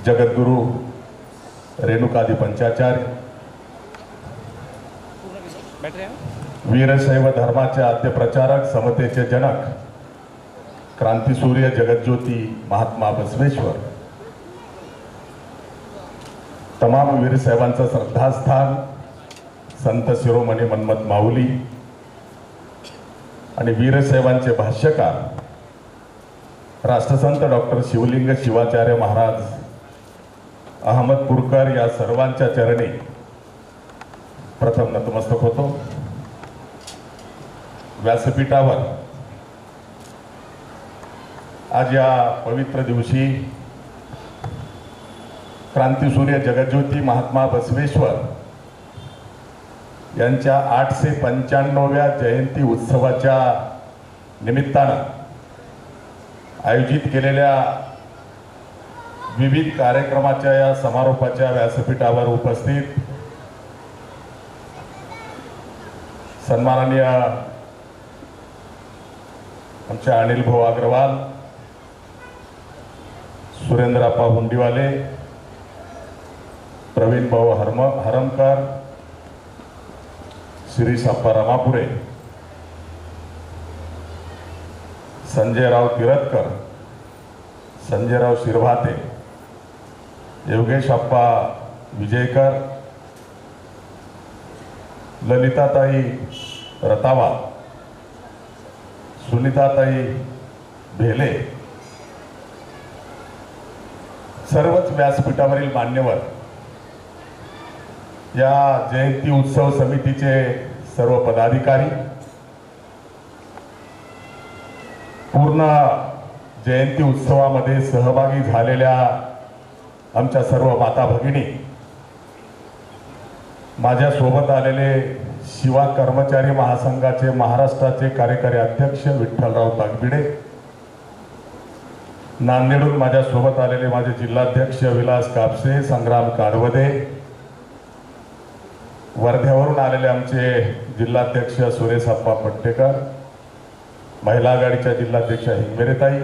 जगद्गुरु रेणुकादि पंचाचार्य, वीरशैव धर्माचे आद्य प्रचारक, समतेचे जनक, क्रांतीसूर्य जगज्योती महात्मा बसवेश्वर, तमाम वीरसाहेबांचं श्रद्धास्थान संत शिरोमणी मन्मथ माऊली आणि वीरसाहेबांचे भाष्यकार राष्ट्रसंत डॉक्टर शिवलिंग शिवाचार्य महाराज अहमदपूरकर या सर्वांच्या चरणी प्रथम नतमस्तक होतो। व्यासपीठावर आज या पवित्र दिवशी क्रांतीसूर्य जगज्योती महात्मा बसवेश्वर यांच्या 895व्या जयंती उत्सवाच्या निमित्तानं आयोजित केलेल्या विविध कार्यक्रमाच्या या समारोपाच्या व्यासपीठावर उपस्थित सन्माननीय आमचे अनिल भाऊ अग्रवाल, सुरेंद्रप्पा हुंडीवाले, प्रवीण भाऊ हरमकर, शिरीषप्पा रमापुरे, संजयराव तिरतकर, संजयराव शिरभाते, योगेशप्पा विजयकर, ललिताताई रतावा, सुनीताताई भेले, सर्वच व्यासपीठावरील मान्यवर, या जयंती उत्सव समितीचे सर्व पदाधिकारी, पूर्ण जयंती उत्सवामध्ये सहभागी झालेल्या आमच्या सर्व माता भगिनी, माझ्या सोबत आलेले शिवा कर्मचारी महासंघाचे महाराष्ट्राचे कार्यकारी अध्यक्ष विठ्ठलराव ताकबिडे, नांदेडहून माझ्या सोबत आलेले माझे जिल्हाध्यक्ष विलास कापसे, संग्राम काडवदे, वर्ध्यावरून आलेले आमचे जिल्हाध्यक्ष सुरेशप्पा पट्टेकर, महिला आघाडीच्या जिल्हाध्यक्ष हिंगमेरेताई,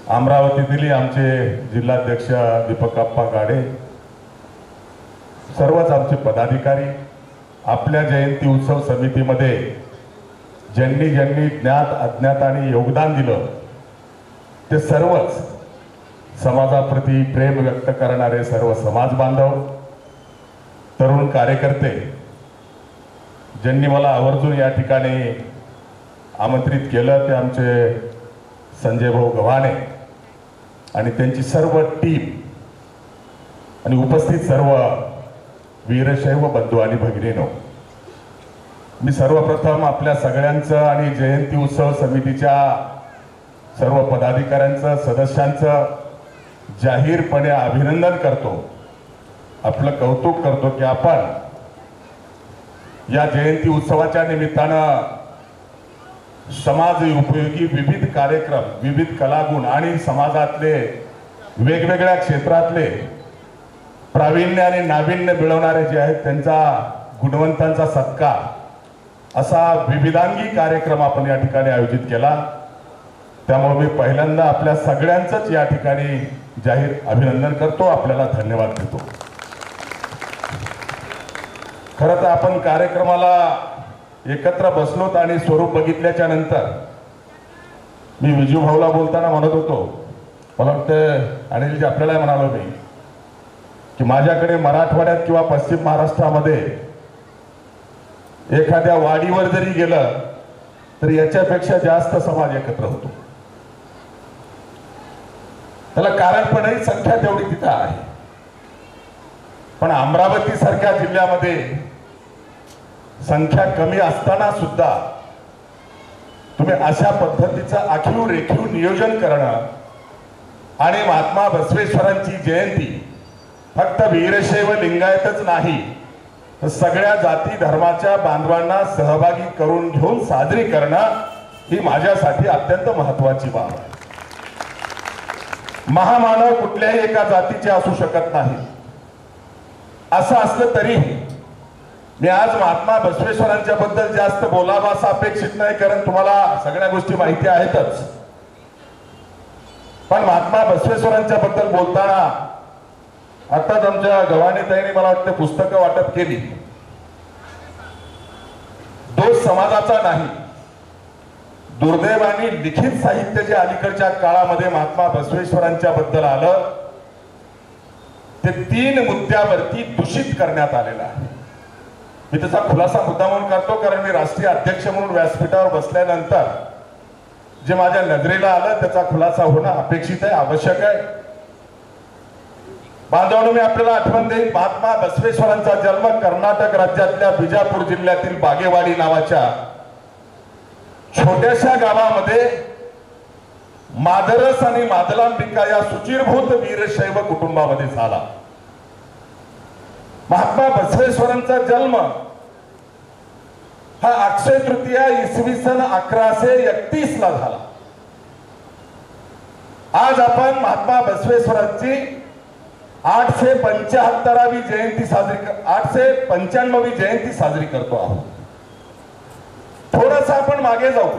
अमरावतीतील आमचे जिल्हाध्यक्ष दीपकप्पा गाडे, सर्वच आमचे पदाधिकारी, आपल्या जयंती उत्सव समितीमध्ये ज्यांनी ज्यांनी ज्ञात अज्ञात आणि योगदान दिलं ते सर्वच समाजाप्रती प्रेम व्यक्त करणारे सर्व समाज बांधव, तरुण कार्यकर्ते, ज्यांनी मला आवर्जून या ठिकाणी आमंत्रित केलं ते आमचे संजय भाऊ गव्हाणे आणि त्यांची सर्व टीम आणि उपस्थित सर्व वीरशैव बंधू आणि भगिनींनो, मी सर्वप्रथम आपल्या सगळ्यांचं आणि जयंती उत्सव समितीच्या सर्व पदाधिकाऱ्यांचं, सदस्यांचं जाहीरपणे अभिनंदन करतो, आपलं कौतुक करतो की आपण या जयंती उत्सवाच्या निमित्तानं समाज उपयोगी विविध कार्यक्रम, विविध कलागुण आणि समाजातले वेगवेगळ्या क्षेत्रातले प्रावीण्य आणि नाविन्य मिळवणारे जे आहेत त्यांचा गुणवंतांचा सत्कार असा विविधांगी कार्यक्रम आपण या ठिकाणी आयोजित केला। त्यामुळे मी पहिल्यांदा आपल्या सगळ्यांचंच या ठिकाणी जाहीर अभिनंदन करतो, आपल्याला धन्यवाद देतो। खरं तर आपण कार्यक्रमाला एकत्र बसलोत आणि स्वरूप बघितल्याच्या नंतर मी विजू भाऊला बोलताना म्हणत होतो, मला वाटतं अनिलजी आपल्याला म्हणालो मी की माझ्याकडे मराठवाड्यात किंवा पश्चिम महाराष्ट्रामध्ये एखाद्या वाडीवर जरी गेलं तर याच्यापेक्षा जास्त समाज एकत्र होतो। त्याला कारण पण आहे, संख्या तेवढी तिथं आहे, पण अमरावती सारख्या जिल्ह्यामध्ये संख्या कमी असताना सुद्धा तुम्ही अशा पद्धतीचं आखीव रेखीव नियोजन करणं आणि महात्मा बसवेश्वरांची जयंती फक्त वीरशैव लिंगायतच नाही तर सगळ्या जाती धर्माच्या बांधवांना सहभागी करून घेऊन साजरी करणं ही माझ्यासाठी अत्यंत महत्त्वाची बाब आहे। महामानव कुठल्याही एका जातीचे असू शकत नाही, असं असलं तरी मी आज महात्मा बसवेश्वरांच्या बद्दल जास्त बोलावं असं अपेक्षित नाही, कारण तुम्हाला सगळ्या गोष्टी माहिती आहेतच। पण महात्मा बसवेश्वरांच्या बद्दल बोलताना आताच आमच्या गव्हाणेताईंनी मला वाटतं पुस्तकं वाटप केली. दोष समाजाचा नाही, दुर्दैवाने लिखित साहित्य जे अलीकडच्या काळामध्ये महात्मा बसवेश्वरांच्या बद्दल आलं ते 3 मुद्द्यावरती दूषित करण्यात आलेलं आहे. मी त्याचा खुलासा मुद्दा म्हणून करतो कारण मी राष्ट्रीय अध्यक्ष म्हणून व्यासपीठावर बसल्यानंतर जे माझ्या नजरेला आलं त्याचा खुलासा होणं अपेक्षित आहे, आवश्यक आहे. बांधवांनो, मी आपल्याला आठवण देईन, महात्मा बसवेश्वरांचा जन्म कर्नाटक राज्यातल्या बिजापूर जिल्ह्यातील बागेवाडी नावाच्या छोट्याशा गावामध्ये मादरस आणि मादलांबिका या सुचिरभूत वीरशैव कुटुंबामध्ये झाला. महात्मा बसवेश्वरांचा जन्म हा अक्षय तृतीया इसवी सन 1131 ला झाला. आज आपण महात्मा बसवेश्वरांची 875वी जयंती साजरी 895वी जयंती साजरी करतो आहोत. थोडंसं आपण मागे जाऊ.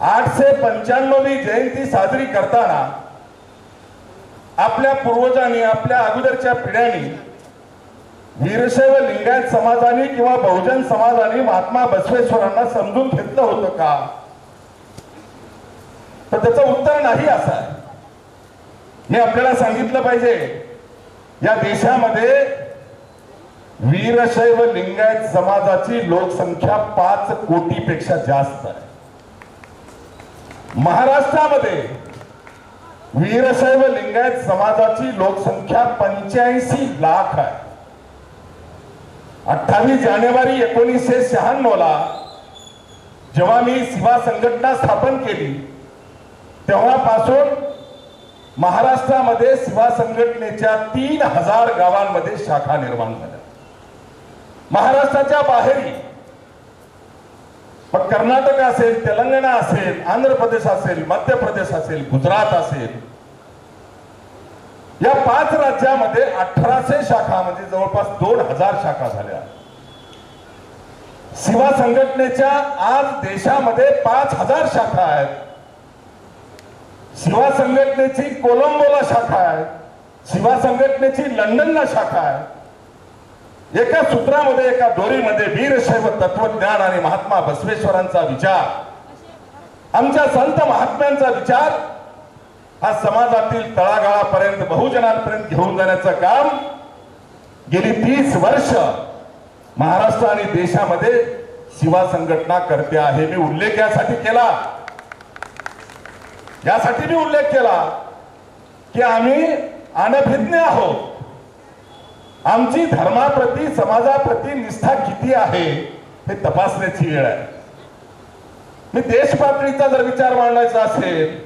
895वी जयंती साजरी करताना आपल्या पूर्वजांनी, आपल्या अगोदरच्या पिढ्यांनी, वीरशैव लिंगायत समाजाने किंवा बहुजन समाजाने महात्मा बसवेश्वरांना समजून घेतलं होतं का? तर त्याचं उत्तर नाही असं आहे. मी आपल्याला सांगितलं पाहिजे, या देशामध्ये वीरशैव लिंगायत समाजाची लोकसंख्या 5 कोटीपेक्षा जास्त आहे. महाराष्ट्रामध्ये वीरशैव लिंगायत समाजाची लोकसंख्या 85 लाख आहे. 28 जानेवारी 1996 ला जेव्हा मी सेवा संघटना स्थापन केली तेव्हापासून महाराष्ट्रामध्ये सेवा संघटनेच्या 3000 गावांमध्ये शाखा निर्माण झाल्या. महाराष्ट्राच्या बाहेरही, पण कर्नाटक असेल, तेलंगणा असेल, आंध्र प्रदेश असेल, मध्य प्रदेश असेल, गुजरात असेल, या 5 राज्यामध्ये 1800 शाखा म्हणजे जवळपास 2000 शाखा झाल्या. सेवा संघटनेच्या आज देशामध्ये 5000 शाखा आहेत. सेवा संघटनेची कोलंबोला शाखा आहे, सेवा संघटनेची लंडनला शाखा आहे. एका सूत्रामध्ये, एका दोरीमध्ये वीरशैव तत्वज्ञान आणि महात्मा बसवेश्वरांचा विचार, आमच्या संत महात्म्यांचा विचार हा समाजातील तळागाळापर्यंत, बहुजनांपर्यंत घेऊन जाण्याचं काम गेली 30 वर्ष महाराष्ट्र आणि देशामध्ये सेवा संघटना करते आहे. मी उल्लेख यासाठी केला की आम्ही अनभिज्ञ आहोत. आमची धर्माप्रती, समाजाप्रती निष्ठा किती आहे हे तपासण्याची वेळ आहे. मी देश पातळीचा जर विचार मांडायचा असेल,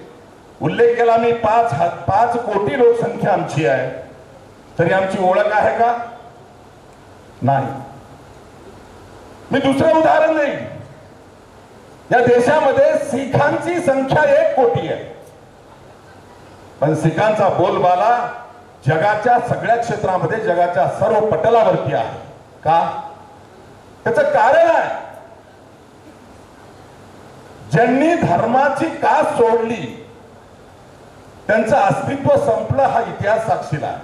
उल्लेख केला मी 5 कोटी लोकसंख्या आमची आहे, तरी आमची ओळख आहे का? नाही. मी दुसरं उदाहरण देईन. या देशामध्ये सिखांची संख्या 1 कोटी आहे, पण सिखांचा बोलबाला जगाच्या सगळ्या क्षेत्रामध्ये, जगाच्या सर्व पटलावरती आहे. का? त्याचं कारण आहे, ज्यांनी धर्माची कास सोडली त्यांचं अस्तित्व संपलं हा इतिहास साक्षीला आहे.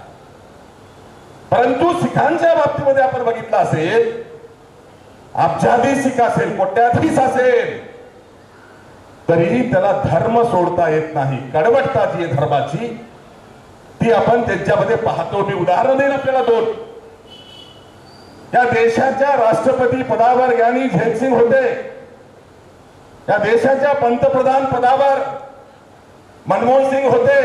परंतु सिखांच्या बाबतीमध्ये आपण बघितलं असेल, अब्जाधी सिख असेल, कोट्याधीश असेल, तरीही त्याला धर्म सोडता येत नाही. कडवटता जी आहे धर्माची ती आपण त्यांच्यामध्ये पाहतो. मी उदाहरण देईन आपल्याला 2. या देशाच्या राष्ट्रपती पदावर ज्ञानी झैल सिंग होते. या देशाच्या पंतप्रधान पदावर मनमोहन सिंग होते.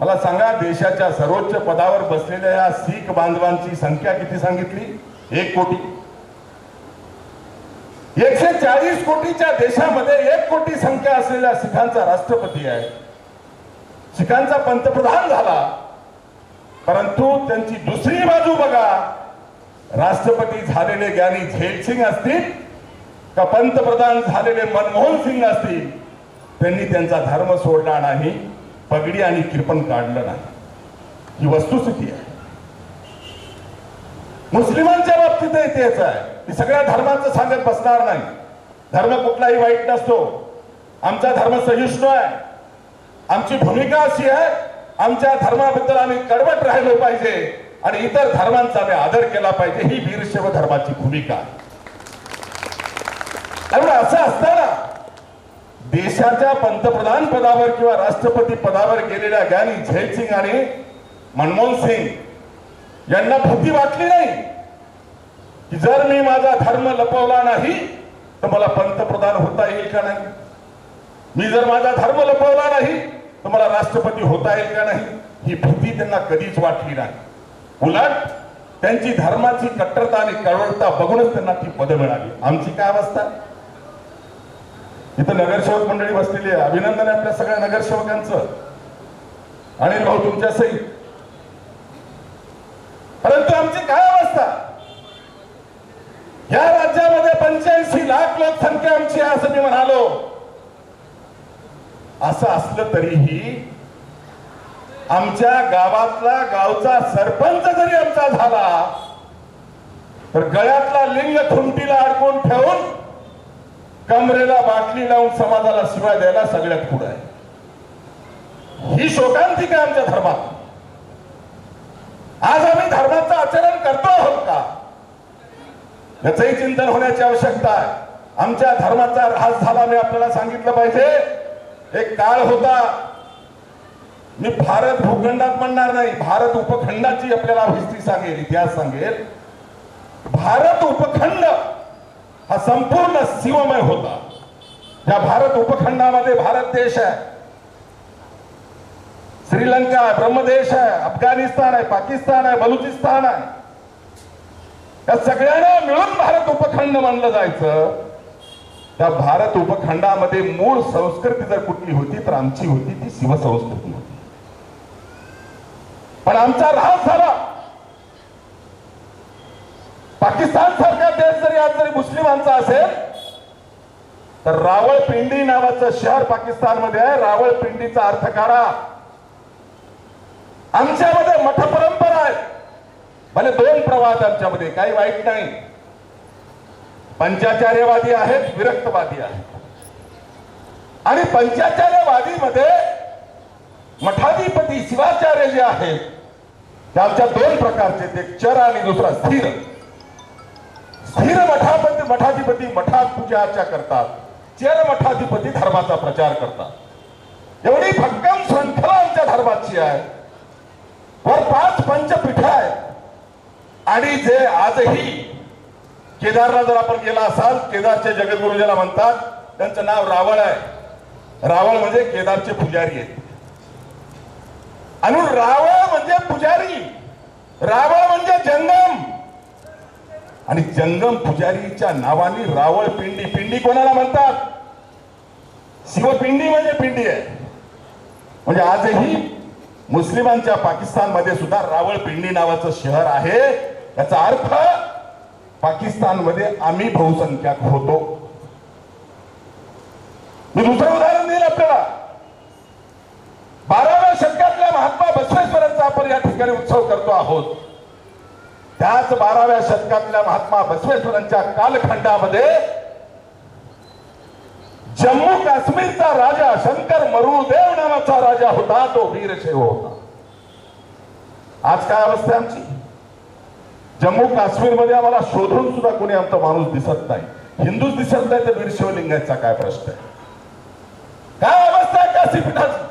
मला सांगा, देशाच्या सर्वोच्च पदावर बसलेल्या या शीख बांधवांची संख्या किती सांगितली? 1 कोटी. 140 कोटीच्या देशामध्ये 1 कोटी संख्या असलेल्या सिखांचा राष्ट्रपती आहे, सिखांचा पंतप्रधान झाला. परंतु त्यांची दुसरी बाजू बघा, राष्ट्रपती झालेले ज्ञानी झैल सिंग असतील का पंतप्रधान झालेले मनमोहन सिंग असतील, त्यांनी त्यांचा धर्म सोडला नाही, पगडी आणि किरपण काढलं नाही. ही वस्तुस्थिती आहे. मुस्लिमांच्या बाबतीत तेच आहे. मी सगळ्या धर्मांचं सांगत बसणार नाही. धर्म कुठलाही वाईट नसतो. आमचा धर्म सहिष्णू आहे. आमची भूमिका अशी आहे, आमच्या धर्माबद्दल आम्ही कडवट राहिलो पाहिजे आणि इतर धर्मांचा आम्ही आदर केला पाहिजे, ही वीरशैव धर्माची भूमिका आहे. त्यामुळे असं असताना देशाच्या पंतप्रधान पदावर किंवा राष्ट्रपती पदावर गेलेल्या ज्ञानी झैल आणि मनमोहन सिंग यांना भीती वाटली नाही की जर मी माझा धर्म लपवला नाही तर मला पंतप्रधान होता येईल का नाही, मी जर माझा धर्म लपवला नाही तर मला राष्ट्रपती होता येईल का नाही, ही भीती त्यांना कधीच वाटली नाही. उलट त्यांची धर्माची कट्टरता आणि कळवळता बघूनच त्यांना ती पदं मिळाली. आमची काय अवस्था? इथं नगरसेवक मंडळी बसलेली आहे, अभिनंदन आहे आपल्या सगळ्या नगरसेवकांचं आणि भाऊ तुमच्या सहित. परंतु आमची काय अवस्था? या राज्यामध्ये 85 लाख लोकसंख्या आमची आहे असं मी म्हणालो. असं असलं तरीही आमच्या गावातला गावचा सरपंच जरी आमचा झाला तर गळ्यातला लिंग खुंटीला अडकून ठेवून कमरेला बाटली लावून समाजाला शिवाय द्यायला सगळ्यात पुढे आहे. ही शोकांतिका आमच्या धर्मात. आज आम्ही धर्माचं आचरण करतो आहोत का, याचंही चिंतन होण्याची आवश्यकता आहे. आमच्या धर्माचा ऱ्हास झाला मी आपल्याला सांगितलं पाहिजे. एक काळ होता, मी भारत भूखंडात म्हणणार नाही, भारत उपखंडाची आपल्याला हिस्ट्री सांगेल, इतिहास सांगेल. भारत उपखंड हा संपूर्ण शिवमय होता. या भारत उपखंडामध्ये भारत देश आहे, श्रीलंका आहे, ब्रह्मदेश आहे, अफगाणिस्तान आहे, पाकिस्तान आहे, बलुचिस्तान आहे. या सगळ्यांना मिळून भारत उपखंड म्हणलं जायचं. त्या भारत उपखंडामध्ये मूळ संस्कृती जर कुठली होती तर आमची होती ती शिवसंस्कृती होती. पण आमचा ऱ्हास झाला. पाकिस्तान सारखा देश जरी आज जरी मुस्लिमांचा असेल तर रावळपिंडी नावाचं शहर पाकिस्तानमध्ये आहे. रावळपिंडीचा अर्थ काढा. आमच्यामध्ये मठ परंपरा आहे, भले 2 प्रवाह आमच्यामध्ये, काही वाईट नाही. पंचाचार्यवादी आहेत, विरक्तवादी आहेत. आणि पंचाचार्यवादीमध्ये मठाधिपती शिवाचार्य जे आहेत ते आमच्या 2 प्रकारचे, एक चर आणि दुसरा स्थिर. स्थिर मठाधिपती मठात पूजा अर्चा करतात, चर मठाधिपती धर्माचा प्रचार करतात. एवढी भक्कम शृंखला आमच्या धर्माची आहे. वर 5 पंचपीठ आहेत. आणि जे आजही केदारला जर आपण गेला असाल, केदारचे जगद्गुरु ज्याला म्हणतात त्यांचं नाव रावळ आहे. रावळ म्हणजे केदारचे पुजारी आहेत. आणि रावळ म्हणजे पुजारी, रावळ म्हणजे जंगम. आणि जंगम पुजारीच्या नावाने रावळ पिंडी. पिंडी कोणाला म्हणतात? शिवपिंडी म्हणजे पिंडी आहे. म्हणजे आजही मुस्लिमांच्या पाकिस्तानमध्ये सुद्धा रावळपिंडी नावाचं शहर आहे. याचा अर्थ पाकिस्तानमध्ये आम्ही बहुसंख्याक होतो. मी दुसरं उदाहरण देईल आपल्याला. 12व्या शतकातल्या महात्मा बसवेश्वरांचा आपण या ठिकाणी उत्सव करतो आहोत. त्याच 12व्या शतकातल्या महात्मा बसवेश्वरांच्या कालखंडामध्ये जम्मू काश्मीरचा राजा शंकर मरुदेव नावाचा राजा होता. तो वीरशैव होता. आज काय अवस्था आहे आमची? जम्मू काश्मीरमध्ये आम्हाला शोधून सुद्धा कोणी आमचा माणूस दिसत नाही. हिंदूच दिसत नाही तर वीरशैव लिंगायचा काय प्रश्न आहे? काय अवस्था आहे काशीपीठाची?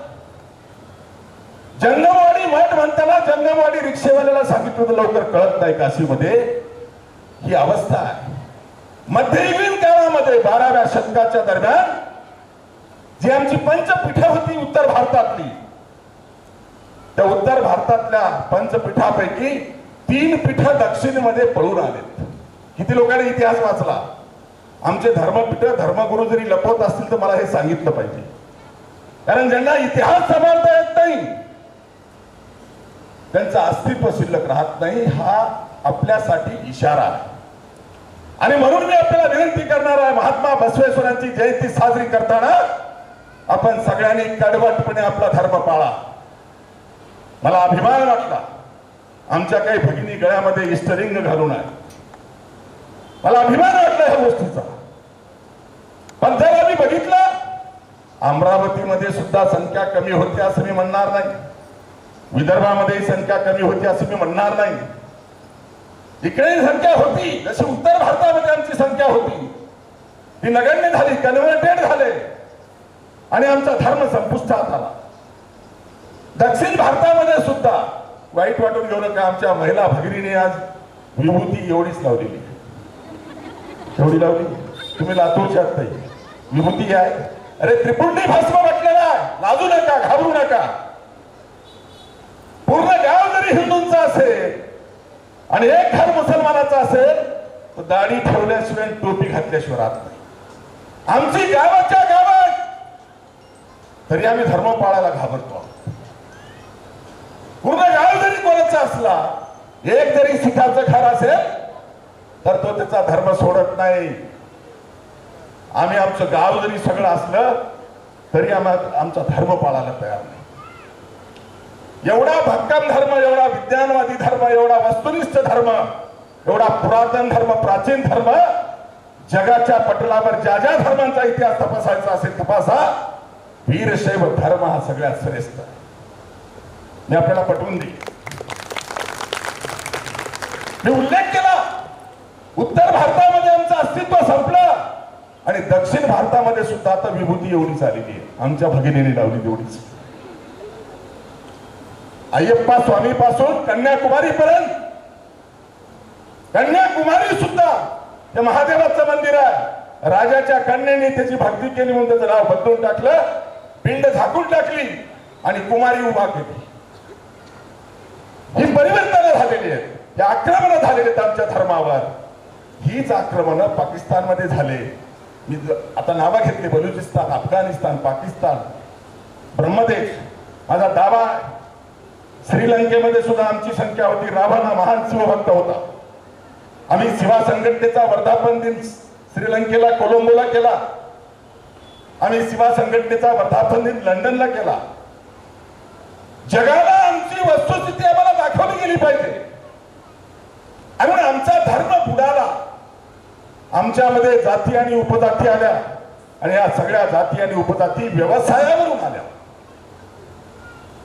जंगमवाडी मठ म्हणताना जंगमवाडी रिक्षेवाल्याला सांगितलं तर लवकर कळत नाही. काशीमध्ये ही अवस्था आहे. मध्ययुगीन काळामध्ये 12व्या शतकाच्या दरम्यान जी आमची पंचपीठे होती उत्तर भारतातली, त्या उत्तर भारतातल्या पंचपीठापैकी 3 पीठ दक्षिणेमध्ये पळून आलेत. किती लोकांनी इतिहास वाचला? आमचे धर्मपीठ धर्मगुरु जरी लपवत असतील तर मला हे सांगितलं पाहिजे, कारण ज्यांना इतिहास सांभाळता येत नाही त्यांचं अस्तित्व शिल्लक राहत नाही. हा आपल्यासाठी इशारा आहे. आणि म्हणून मी आपल्याला विनंती करणार आहे, महात्मा बसवेश्वरांची जयंती साजरी करताना आपण सगळ्यांनी कडवटपणे आपला धर्म पाळा. मला अभिमान वाटला आमच्या काही भगिनी गळ्यामध्ये इष्टलिंग घालून आहे. मला अभिमान वाटला ह्या गोष्टीचा. पण जर आम्ही बघितलं अमरावतीमध्ये सुद्धा संख्या कमी होती असं मी म्हणणार नाही, विदर्भामध्ये संख्या कमी होती असं मी म्हणणार नाही. इकडे संख्या होती जशी उत्तर भारतामध्ये आमची संख्या होती ती नगण्य झाली, कन्व्हर्टेड झाले आणि आमचा धर्म संपुष्टात आला. दक्षिण भारतामध्ये सुद्धा वाईट वाटून घेऊ नका, आमच्या महिला भगिनीने आज विभूती एवढीच लावलेली, एवढी लावली. तुम्ही लातूरच्या नाही, विभूती आहे. अरे त्रिपुंडी भस्म म्हटलेला आहे, लाजू नका, घाबरू नका. पूर्ण गाव जरी हिंदूंचा असेल आणि एक घर मुसलमानाचा असेल तर दाढी ठेवल्याशिवाय टोपी घातल्याशिवाय राहत नाही. आमची गावाच्या गावात तरी आम्ही धर्म पाळायला घाबरतो. पूर्ण गाव जरी कोणाचा असला, एक जरी सुखाचं घर असेल तर तो त्याचा धर्म सोडत नाही. आम्ही आमचं गाव जरी सगळं असलं तरी आमचा धर्म पाळायला तयार नाही. एवढा भक्कम धर्म, एवढा विज्ञानवादी धर्म, एवढा वस्तुनिष्ठ धर्म, एवढा पुरातन धर्म, प्राचीन धर्म, जगाच्या पटलावर ज्या ज्या धर्मांचा इतिहास तपासायचा असेल तपासा, वीरशैव धर्म हा सगळ्यात श्रेष्ठ. मी आपल्याला पटवून देईन. मी उल्लेख केला, उत्तर भारतामध्ये आमचं अस्तित्व संपलं आणि दक्षिण भारतामध्ये सुद्धा आता विभूती एवढीच आलेली आहे, आमच्या भगिनीने लावली तेवढीच. अय्यप्पा स्वामी पासून कन्याकुमारी पर्यंत, कन्याकुमारी सुद्धा ते महादेवाचं मंदिर आहे. राजाच्या कन्येने त्याची भक्ती केली म्हणून त्याचं नाव बदलून टाकलं, पिंड झाकून टाकली आणि कुमारी उभा केली. ही परिवर्तन झालेली आहेत, हे आक्रमण झालेले आहेत आमच्या धर्मावर. हीच आक्रमण पाकिस्तानमध्ये झाले. मी आता नावं घेतली, बलुचिस्तान, अफगाणिस्तान, पाकिस्तान, ब्रह्मदेश. माझा दावा, श्रीलंकेमध्ये सुद्धा आमची संख्या होती. रावण हा महान शिवभक्त होता. आम्ही शिवा संघटनेचा वर्धापन दिन श्रीलंकेला, कोलंबोला केला. आम्ही शिवा संघटनेचा वर्धापन दिन लंडनला केला. जगाला आमची वस्तुस्थिती आम्हाला दाखवली गेली पाहिजे. आणि आमचा धर्म बुडाला, आमच्यामध्ये जाती आणि उपजाती आल्या आणि या सगळ्या जाती आणि उपजाती व्यवसायावरून आल्या.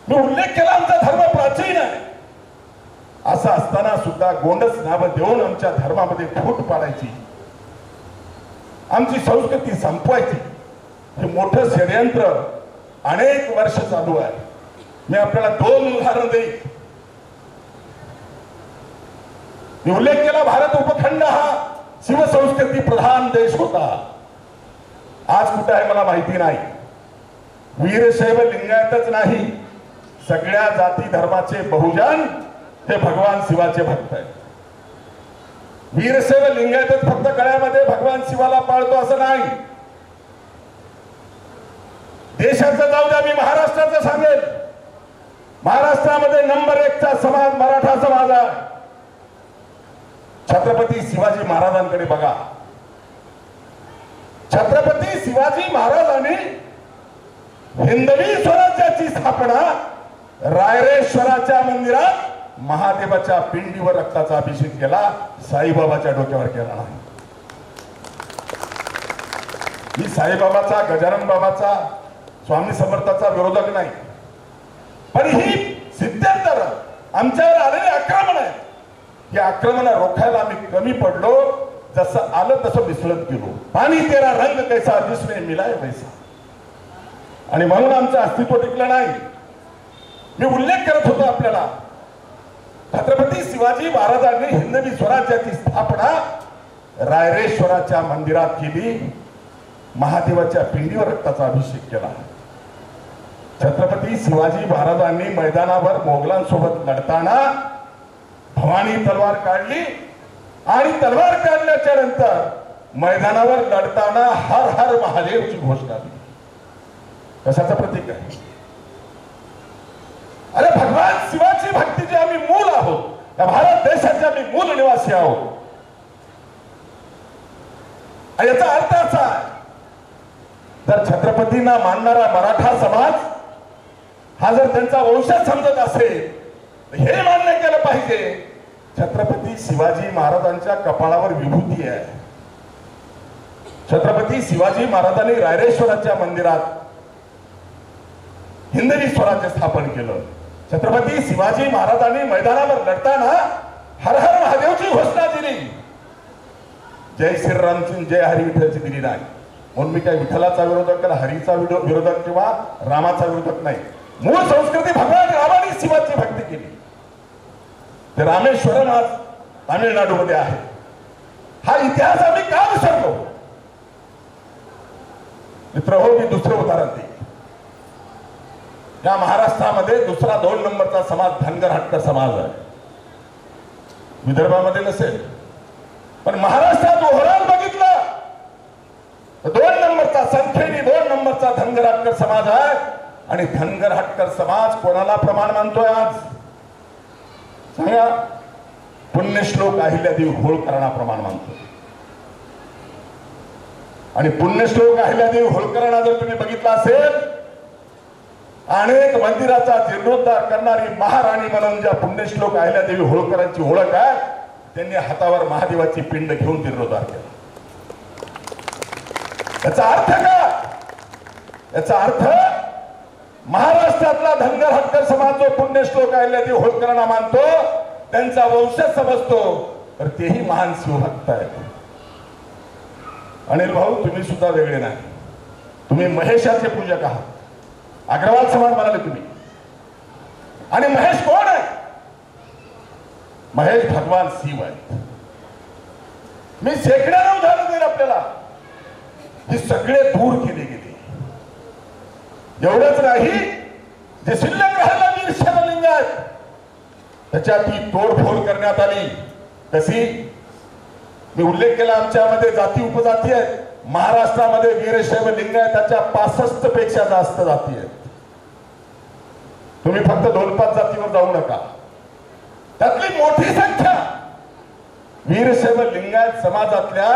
मी उल्लेख केला आमचा धर्म प्राचीन आहे, असं असताना सुद्धा गोंडस नावं देऊन आमच्या धर्मामध्ये फूट पाडायची, आमची संस्कृती संपवायची, हे मोठं षडयंत्र अनेक वर्ष चालू आहे. मी आपल्याला 2 उदाहरण देईन. मी उल्लेख केला, भारत उपखंड हा शिवसंस्कृती प्रधान देश होता. आज कुठे आहे मला माहिती नाही. वीरशैव लिंगायतच नाही, सगळ्या जाती धर्माचे बहुजन हे भगवान शिवाचे भक्त आहेत. वीरशैव लिंगायतच फक्त गळ्यामध्ये भगवान शिवाला पाळतो असं नाही. देशाचं जाऊ द्या, मी महाराष्ट्राचं सांगेल. महाराष्ट्रामध्ये नंबर 1चा समाज मराठा समाज आहे. छत्रपती शिवाजी महाराजांकडे बघा. छत्रपती शिवाजी महाराजांनी हिंदवी स्वराज्याची स्थापना रायरेश्वराच्या मंदिरात महादेवाच्या पिंडीवर रक्ताचा अभिषेक केला, साईबाबाच्या डोक्यावर केला नाही. मी साईबाबाचा, गजानन बाबाचा, स्वामी समर्थाचा विरोधक नाही, पण ही सिद्धांतर आमच्यावर आलेले आक्रमण आहे. या आक्रमण रोखायला आम्ही कमी पडलो. जसं आलं तसं मिसळत गेलो. पाणी तेरा रंग कैसा जिसमें मिलाय वैसा. आणि म्हणून आमचं अस्तित्व टिकलं नाही. मी उल्लेख करत होतो आपल्याला, छत्रपती शिवाजी महाराजांनी हिंदवी स्वराज्याची स्थापना रायरेश्वराच्या मंदिरात केली, महादेवाच्या पिंडीवर रक्ताचा अभिषेक केला. छत्रपती शिवाजी महाराजांनी मैदानावर मोगलांसोबत लढताना भवानी तलवार काढली आणि तलवार काढल्याच्या नंतर मैदानावर लढताना हर हर महादेवची घोषणा दिली. कशाचं प्रतीक आहे? अरे भगवान शिवाची भक्तीचे आम्ही मूल आहोत, या भारत देशाचे आम्ही मूल निवासी आहोत. याचा अर्थ असा आहे, जर छत्रपतींना मानणारा मराठा समाज हा जर त्यांचा वंशज समजत असेल, हे मान्य केलं पाहिजे छत्रपती शिवाजी महाराजांच्या कपाळावर विभूती आहे. छत्रपती शिवाजी महाराजांनी रायरेश्वराच्या मंदिरात हिंदवी स्वराज्य स्थापन केलं. छत्रपती शिवाजी महाराजांनी मैदानावर लढताना हर हर महादेवची घोषणा दिली. जय श्रीरामची जय हरी विठ्ठलची दिली नाही. म्हणून मी काही विठ्ठलाचा विरोधक किंवा हरीचा विरोधक किंवा रामाचा विरोधक नाही. मूळ संस्कृती भगवान रामाने शिवाची भक्ती केली. ते रामेश्वरम आज तामिळनाडूमध्ये आहे. हा इतिहास आम्ही का विसरलो? मित्र हो, मी दुसरं उदाहरण देईन. या महाराष्ट्रामध्ये दुसरा 2 नंबरचा समाज धनगर हटकर समाज आहे. विदर्भामध्ये नसेल, पण महाराष्ट्रात ओव्हरऑल बघितलं तर 2 नंबरचा, संख्येने 2 नंबरचा धनगर हटकर समाज आहे. आणि धनगर हटकर समाज कोणाला प्रमाण मानतोय आज सांगा? पुण्यश्लोक अहिल्यादेवी होळकरांना प्रमाण मानतोय. आणि पुण्यश्लोक अहिल्यादेवी होळकरांना जर तुम्ही बघितलं असेल, अनेक मंदिराचा जीर्णोद्धार करणारी महाराणी म्हणून ज्या पुण्यश्लोक अहिल्यादेवी होळकरांची ओळख आहे, त्यांनी हातावर महादेवाची पिंड घेऊन जीर्णोद्धार केला. याचा अर्थ काय? याचा अर्थ महाराष्ट्रातला धनगर हटकर समाज जो पुण्यश्लोक अहिल्यादेवी होळकरांना मानतो, त्यांचा वंशज समजतो, तर तेही महान शिवभक्त आहेत. अनिल भाऊ, तुम्ही सुद्धा वेगळे नाही. तुम्ही महेशाचे पूजक आहात. अग्रवाल समाज म्हणाले तुम्ही. आणि महेश कोण आहे? महेश भगवान शिव आहेत. मी शेकड्याला उदाहरण देईल आपल्याला. हे सगळे दूर केले गेले. एवढंच नाही, जे शिल्लक राहिला वीर शैवलिंग आहेत, त्याच्यात ही तोडफोड करण्यात आली. कशी? मी उल्लेख केला, आमच्यामध्ये जाती उपजाती आहेत. महाराष्ट्रामध्ये वीरशैव लिंगायताच्या 65 पेक्षा जास्त जाती आहेत. तुम्ही फक्त 2-5 जातीवर जाऊ नका. त्यातली मोठी संख्या वीरशैव लिंगायत समाजातल्या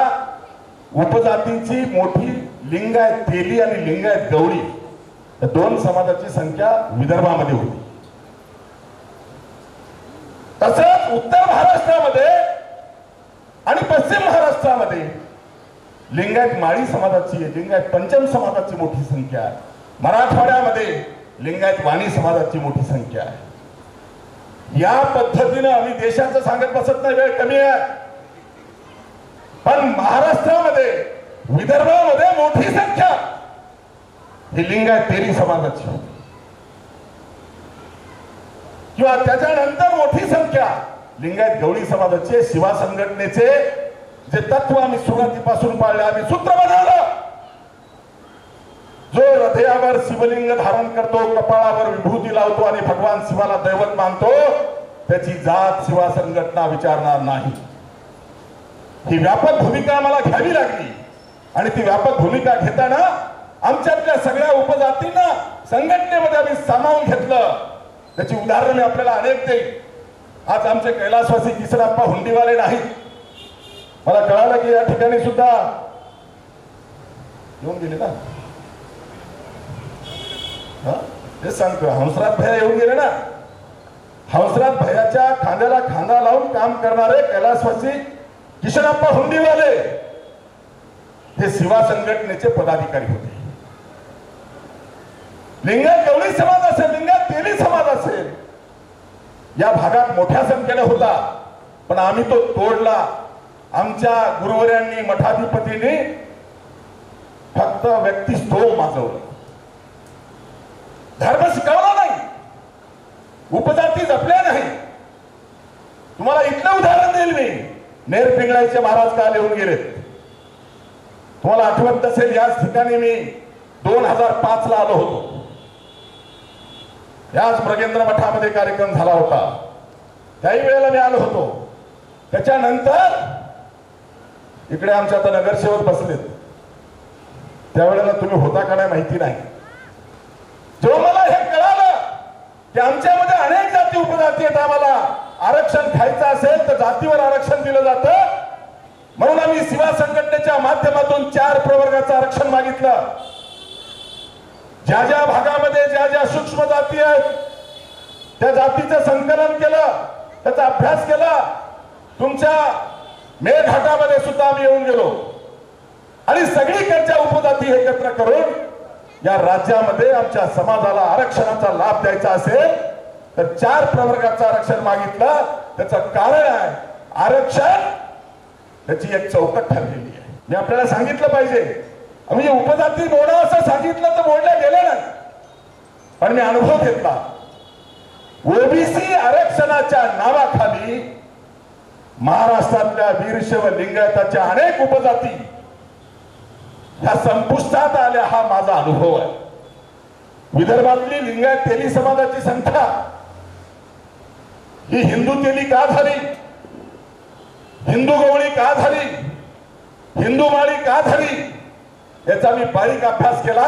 उपजातींची मोठी लिंगायत तेली आणि लिंगायत गवळी या 2 समाजाची संख्या विदर्भामध्ये होती. तसंच उत्तर महाराष्ट्रामध्ये आणि पश्चिम महाराष्ट्रामध्ये लिंगायत माळी समाजाची, लिंगायत पंचम समाजाची मोठी संख्या आहे. मराठवाड्यामध्ये लिंगायत वाणी समाजाची मोठी संख्या आहे. या पद्धतीनं आम्ही देशाचं सांगत बसत नाही, वेळ कमी आहे. पण महाराष्ट्रामध्ये, विदर्भामध्ये मोठी संख्या ही लिंगायत तेली समाजाची होती. किंवा त्याच्यानंतर मोठी संख्या लिंगायत गवळी समाजाचे. शिवा संघटनेचे जे तत्व आम्ही सुरुवातीपासून पाळले, आम्ही सूत्र बनवलं. जो हृदयावर शिवलिंग धारण करतो, कपाळावर विभूती लावतो आणि भगवान शिवाला दैवत मानतो, त्याची जात शिवा संघटना विचारणार नाही. ही व्यापक भूमिका आम्हाला घ्यावी लागली. आणि ती व्यापक भूमिका घेताना आमच्यातल्या सगळ्या उपजातींना संघटनेमध्ये आम्ही सामावून घेतलं. त्याची उदाहरणे आपल्याला अनेक देईल. आज आमचे कैलासवासी किसनप्पा हुंडीवाले नाहीत. मला कळालं की या ठिकाणी सुद्धा येऊन गेले ना. ते सांगतो, हंसराज भैया येऊन गेले ना. हंसराज भैयाच्या खांद्याला खांदा लावून काम करणारे कैलासवासी किसनप्पा हुंडीवाले हे शिवा संघटनेचे पदाधिकारी होते. लिंगायत गवळी समाज असेल, लिंगायत तेली समाज असेल, या भागात मोठ्या संख्येने होता. पण आम्ही तो तोडला. आमच्या गुरुवर्यांनी, मठाधिपतींनी फक्त व्यक्तिस्थोम माजवलं, धर्म शिकवला नाही, उपजाती जपल्या नाही. तुम्हाला इथलं उदाहरण देईल मी. नेर पिंगळाईचे महाराज काल येऊन गेलेत. तुम्हाला आठवत असेल, याच ठिकाणी मी 2005 ला आलो होतो. याच ब्रगेंद्र मठामध्ये कार्यक्रम झाला होता. त्याही वेळेला मी आलो होतो. त्याच्यानंतर इकडे आमच्या आता नगरसेवक बसलेत. त्यावेळेला तुम्ही होता का नाही माहिती नाही. जेव्हा मला हे कळालं की आमच्यामध्ये अनेक जाती उपजाती आहेत, आम्हाला आरक्षण खायचं असेल तर जातीवर आरक्षण दिलं जातं, म्हणून आम्ही शिवा संघटनेच्या माध्यमातून 4 प्रवर्गाचं आरक्षण मागितलं. ज्या ज्या भागामध्ये ज्या ज्या सूक्ष्म जाती आहेत त्या जातीचं संकलन केलं, त्याचा अभ्यास केला. तुमच्या मेळघाटामध्ये सुद्धा आम्ही येऊन गेलो आणि सगळीकडच्या उपजाती एकत्र करून या राज्यामध्ये आमच्या समाजाला आरक्षणाचा लाभ द्यायचा असेल तर 4 प्रवर्गाचं आरक्षण मागितलं. त्याचं कारण आहे आरक्षण त्याची एक चौकट ठरलेली आहे. मी आपल्याला सांगितलं पाहिजे. म्हणजे उपजाती मोडा असं सांगितलं तर मोडल्या गेले नाही, पण मी अनुभव घेतला. ओबीसी आरक्षणाच्या नावाखाली महाराष्ट्रातल्या वीरशैव लिंगायताच्या अनेक उपजाती ह्या संपुष्टात आल्या. हा माझा अनुभव आहे. विदर्भातली लिंगायत तेली समाजाची संख्या ही हिंदू तेली का झाली, हिंदू गवळी का झाली, हिंदू माळी का झाली, याचा मी बारीक अभ्यास केला.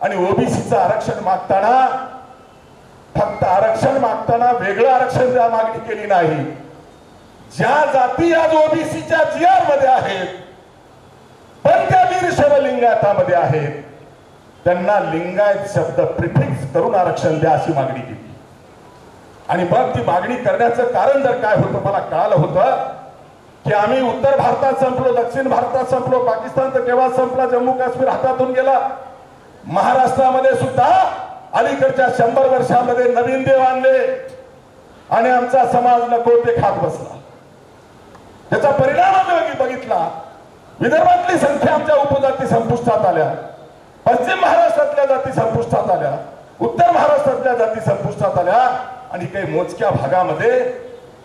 आणि ओबीसीचं आरक्षण मागताना फक्त आरक्षण मागताना वेगळं आरक्षण द्या मागणी केली नाही. ज्या जाती आज ओबीसीच्या जीआर मध्ये आहेत पण त्या वीरशैव लिंगायतामध्ये आहेत त्यांना लिंगायत शब्द प्रिफिक्स करून आरक्षण द्या अशी मागणी केली. आणि मग ती मागणी करण्याचं कारण जर काय होतं मला कळालं होतं की आम्ही उत्तर भारतात संपलो, दक्षिण भारतात संपलो, पाकिस्तान तर केव्हा संपला, जम्मू काश्मीर हातातून गेला. महाराष्ट्रामध्ये सुद्धा अलीकडच्या 100 वर्षामध्ये नवीन देव आणले आणि आमचा समाज नको ते खात बसला. त्याचा परिणाम आम्ही बघितला. विदर्भातली संख्या आमच्या उपजाती संपुष्टात आल्या, पश्चिम महाराष्ट्रातल्या जाती संपुष्टात आल्या, उत्तर महाराष्ट्रातल्या जाती संपुष्टात आल्या आणि काही मोजक्या भागामध्ये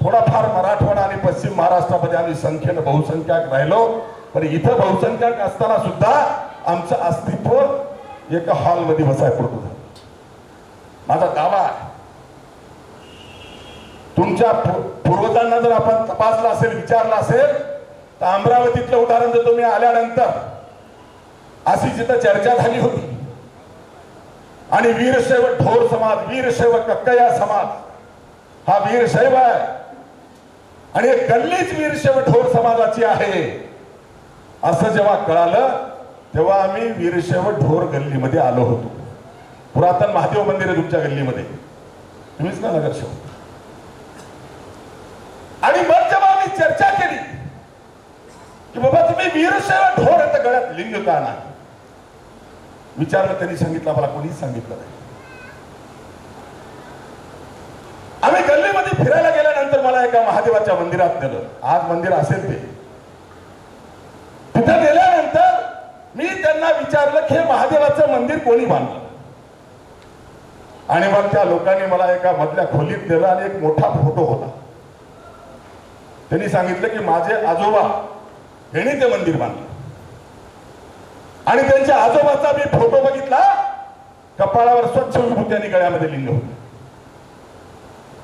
थोडाफार मराठवाडा आणि पश्चिम महाराष्ट्रामध्ये आम्ही संख्येनं बहुसंख्याक राहिलो. पण इथं बहुसंख्याक असताना सुद्धा आमचं अस्तित्व एका हॉलमध्ये बसायला पडत होतं. माझा दावा आहे तुमच्या पूर्वजांना जर आपण तपासला असेल, विचारला असेल तर अमरावतीतलं उदाहरण देतो. मी आल्यानंतर अशी जिथं चर्चा झाली होती आणि वीरशैव ढोर समाज, वीरशैव कक्कया समाज हा वीरशैव आहे आणि एक गल्लीच वीरशैव ढोर समाजाची आहे असं जेव्हा कळालं तेव्हा आम्ही वीरशैव ढोर गल्लीमध्ये आलो होतो. पुरातन महादेव मंदिर आहे तुमच्या गल्लीमध्ये, तुम्हीच ना नगरसेवक. आणि मग जेव्हा आम्ही चर्चा केली की बाबा तुम्ही वीरशैव ढोर आहे तर गळ्यात लिंग का नाही विचारलं, त्यांनी सांगितलं मला कोणीच सांगितलं नाही. आम्ही गल्लीमध्ये फिरायला गेल्यानंतर मला एका महादेवाच्या मंदिरात नेलं. आज मंदिर असेल ते. तिथं गेल्यानंतर मी त्यांना विचारलं की हे महादेवाचं मंदिर कोणी बांधलं. आणि मग त्या लोकांनी मला एका मधल्या खोलीत नेलं आणि एक मोठा फोटो होता. त्यांनी सांगितलं की माझे आजोबा यांनी ते मंदिर बांधलं. आणि त्यांच्या आजोबाचा मी फोटो बघितला, कपाळावर स्वच्छ विभूती आणि गळ्यामध्ये लिंग होतं.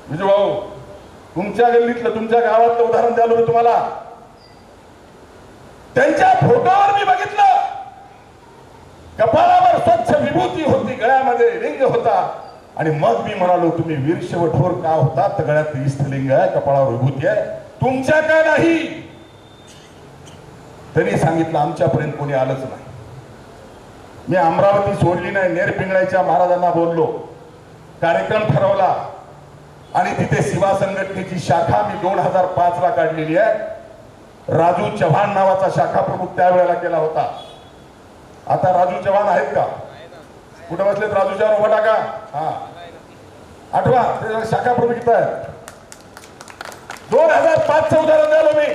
म्हणजे भाऊ तुमच्या गल्लीतलं तुमच्या गावातलं उदाहरण द्यालो मी तुम्हाला. त्यांच्या फोटोवर मी बघितलं कपाळावर स्वच्छ विभूती होती, गळ्यामध्ये लिंग होता. आणि मग मी म्हणालो तुम्ही वीरशैव ढोर का होता तर गळ्यात इष्टलिंग आहे, कपाळावर विभूती आहे, तुमच्या का नाही. त्यांनी सांगितलं आमच्यापर्यंत कोणी आलंच नाही. मी अमरावती सोडली नाही, नेरपिंगळाच्या महाराजांना बोललो, कार्यक्रम ठरवला आणि तिथे शिवा संघटनेची शाखा मी 2005 ला काढलेली आहे. राजू चव्हाण नावाचा शाखा प्रमुख त्यावेळेला केला होता. आता राजू चव्हाण आहेत का? कुठे बसलेत राजू चव्हाण? उभा टाका. हा आठवा ते शाखा प्रमुख इथं आहे. 2005 उदाहरण द्यालो मी.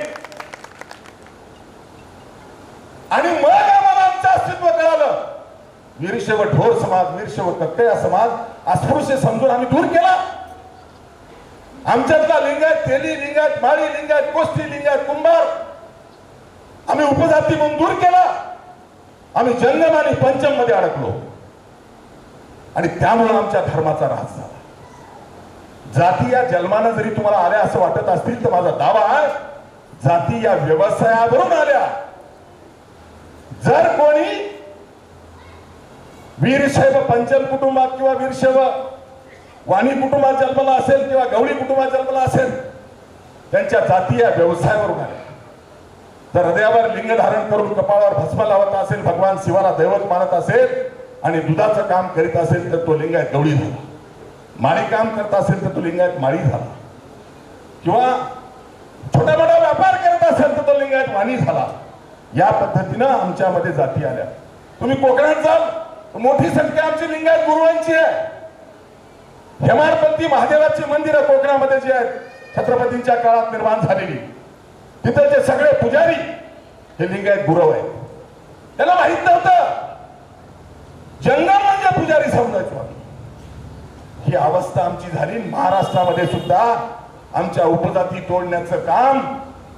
आणि मग आम्हाला आमचं अस्तित्व कळालं. वीरशैव ढोर समाज, वीरशैव कक्कया समाज अस्पृश्य समजून आम्ही दूर केला. आमच्यातला लिंगायत तेली, लिंगायत माळी, लिंगायत कोष्टी, लिंगायत कुंभार आम्ही उपजाती म्हणून दूर केला. आम्ही जंगम आणि पंचम मध्ये अडकलो आणि त्यामुळे आमच्या धर्माचा ऱ्हास झाला. जाती या जन्मानं जरी तुम्हाला आल्या असं वाटत असतील तर माझा दावा आहे जाती या व्यवसायावरून आल्या. जर कोणी वीरशैव पंचम कुटुंबात किंवा वीरशैव वाणी कुटुंबात जन्मला असेल किंवा गवळी कुटुंबात जन्मला असेल त्यांच्या जाती या व्यवसायावरून आल्या. तर हृदयावर लिंग धारण करून कपाळावर भस्म लावत असेल, भगवान शिवाला दैवत मानत असेल आणि दुधाचं काम करीत असेल तर तो लिंगायत गवळी झाला. माळी काम करत असेल तर तो लिंगायत माळी झाला. किंवा छोटा मोठा व्यापार करत असेल तर तो लिंगायत वाणी झाला. या पद्धतीनं आमच्यामध्ये जाती आल्या. तुम्ही कोकणात जाल मोठी संख्या आमची लिंगायत गुरुवांची आहे. हेमाडपंथी महादेवाची मंदिरं कोकणामध्ये जी आहेत छत्रपतींच्या काळात निर्माण झालेली, तिथं सगळे पुजारी हे लिंगायत गुरव आहेत. त्याला माहित नव्हतं जंगल म्हणजे पुजारी समजायचं. ही अवस्था आमची झाली. महाराष्ट्रामध्ये सुद्धा आमच्या उपजाती तोडण्याचं काम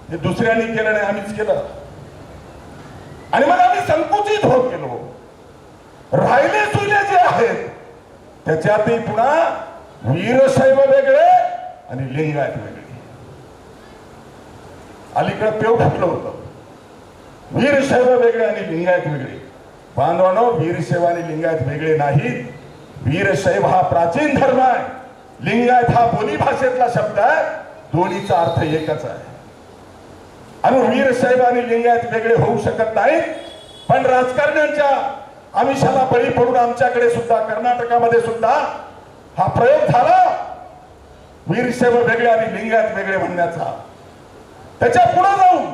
हे दुसऱ्यांनी केलं नाही, आम्हीच केलं. आणि मग आम्ही संकुचित होत गेलो. राहिले सुले जे आहेत त्याच्यातही पुन्हा वीरशैव वेगळे आणि लिंगायत वेगळे. अलीकडे पेव फुटलं होतं. वीरशैव वेगळे आणि लिंगायत वेगळे. बांधवांनो, वीरशैव आणि लिंगायत वेगळे नाहीत. वीरशैव हा प्राचीन धर्म आहे, लिंगायत हा बोली भाषेतला शब्द आहे. दोन्हीचा अर्थ एकच आहे. आणि वीरशैव आणि लिंगायत वेगळे होऊ शकत नाहीत. पण राजकारण्यांच्या आमिषाला बळी पडून आमच्याकडे सुद्धा कर्नाटकामध्ये सुद्धा हा प्रयोग झाला वीरशैव वेगळे आणि लिंगायत वेगळे म्हणण्याचा. त्याच्या पुढे जाऊन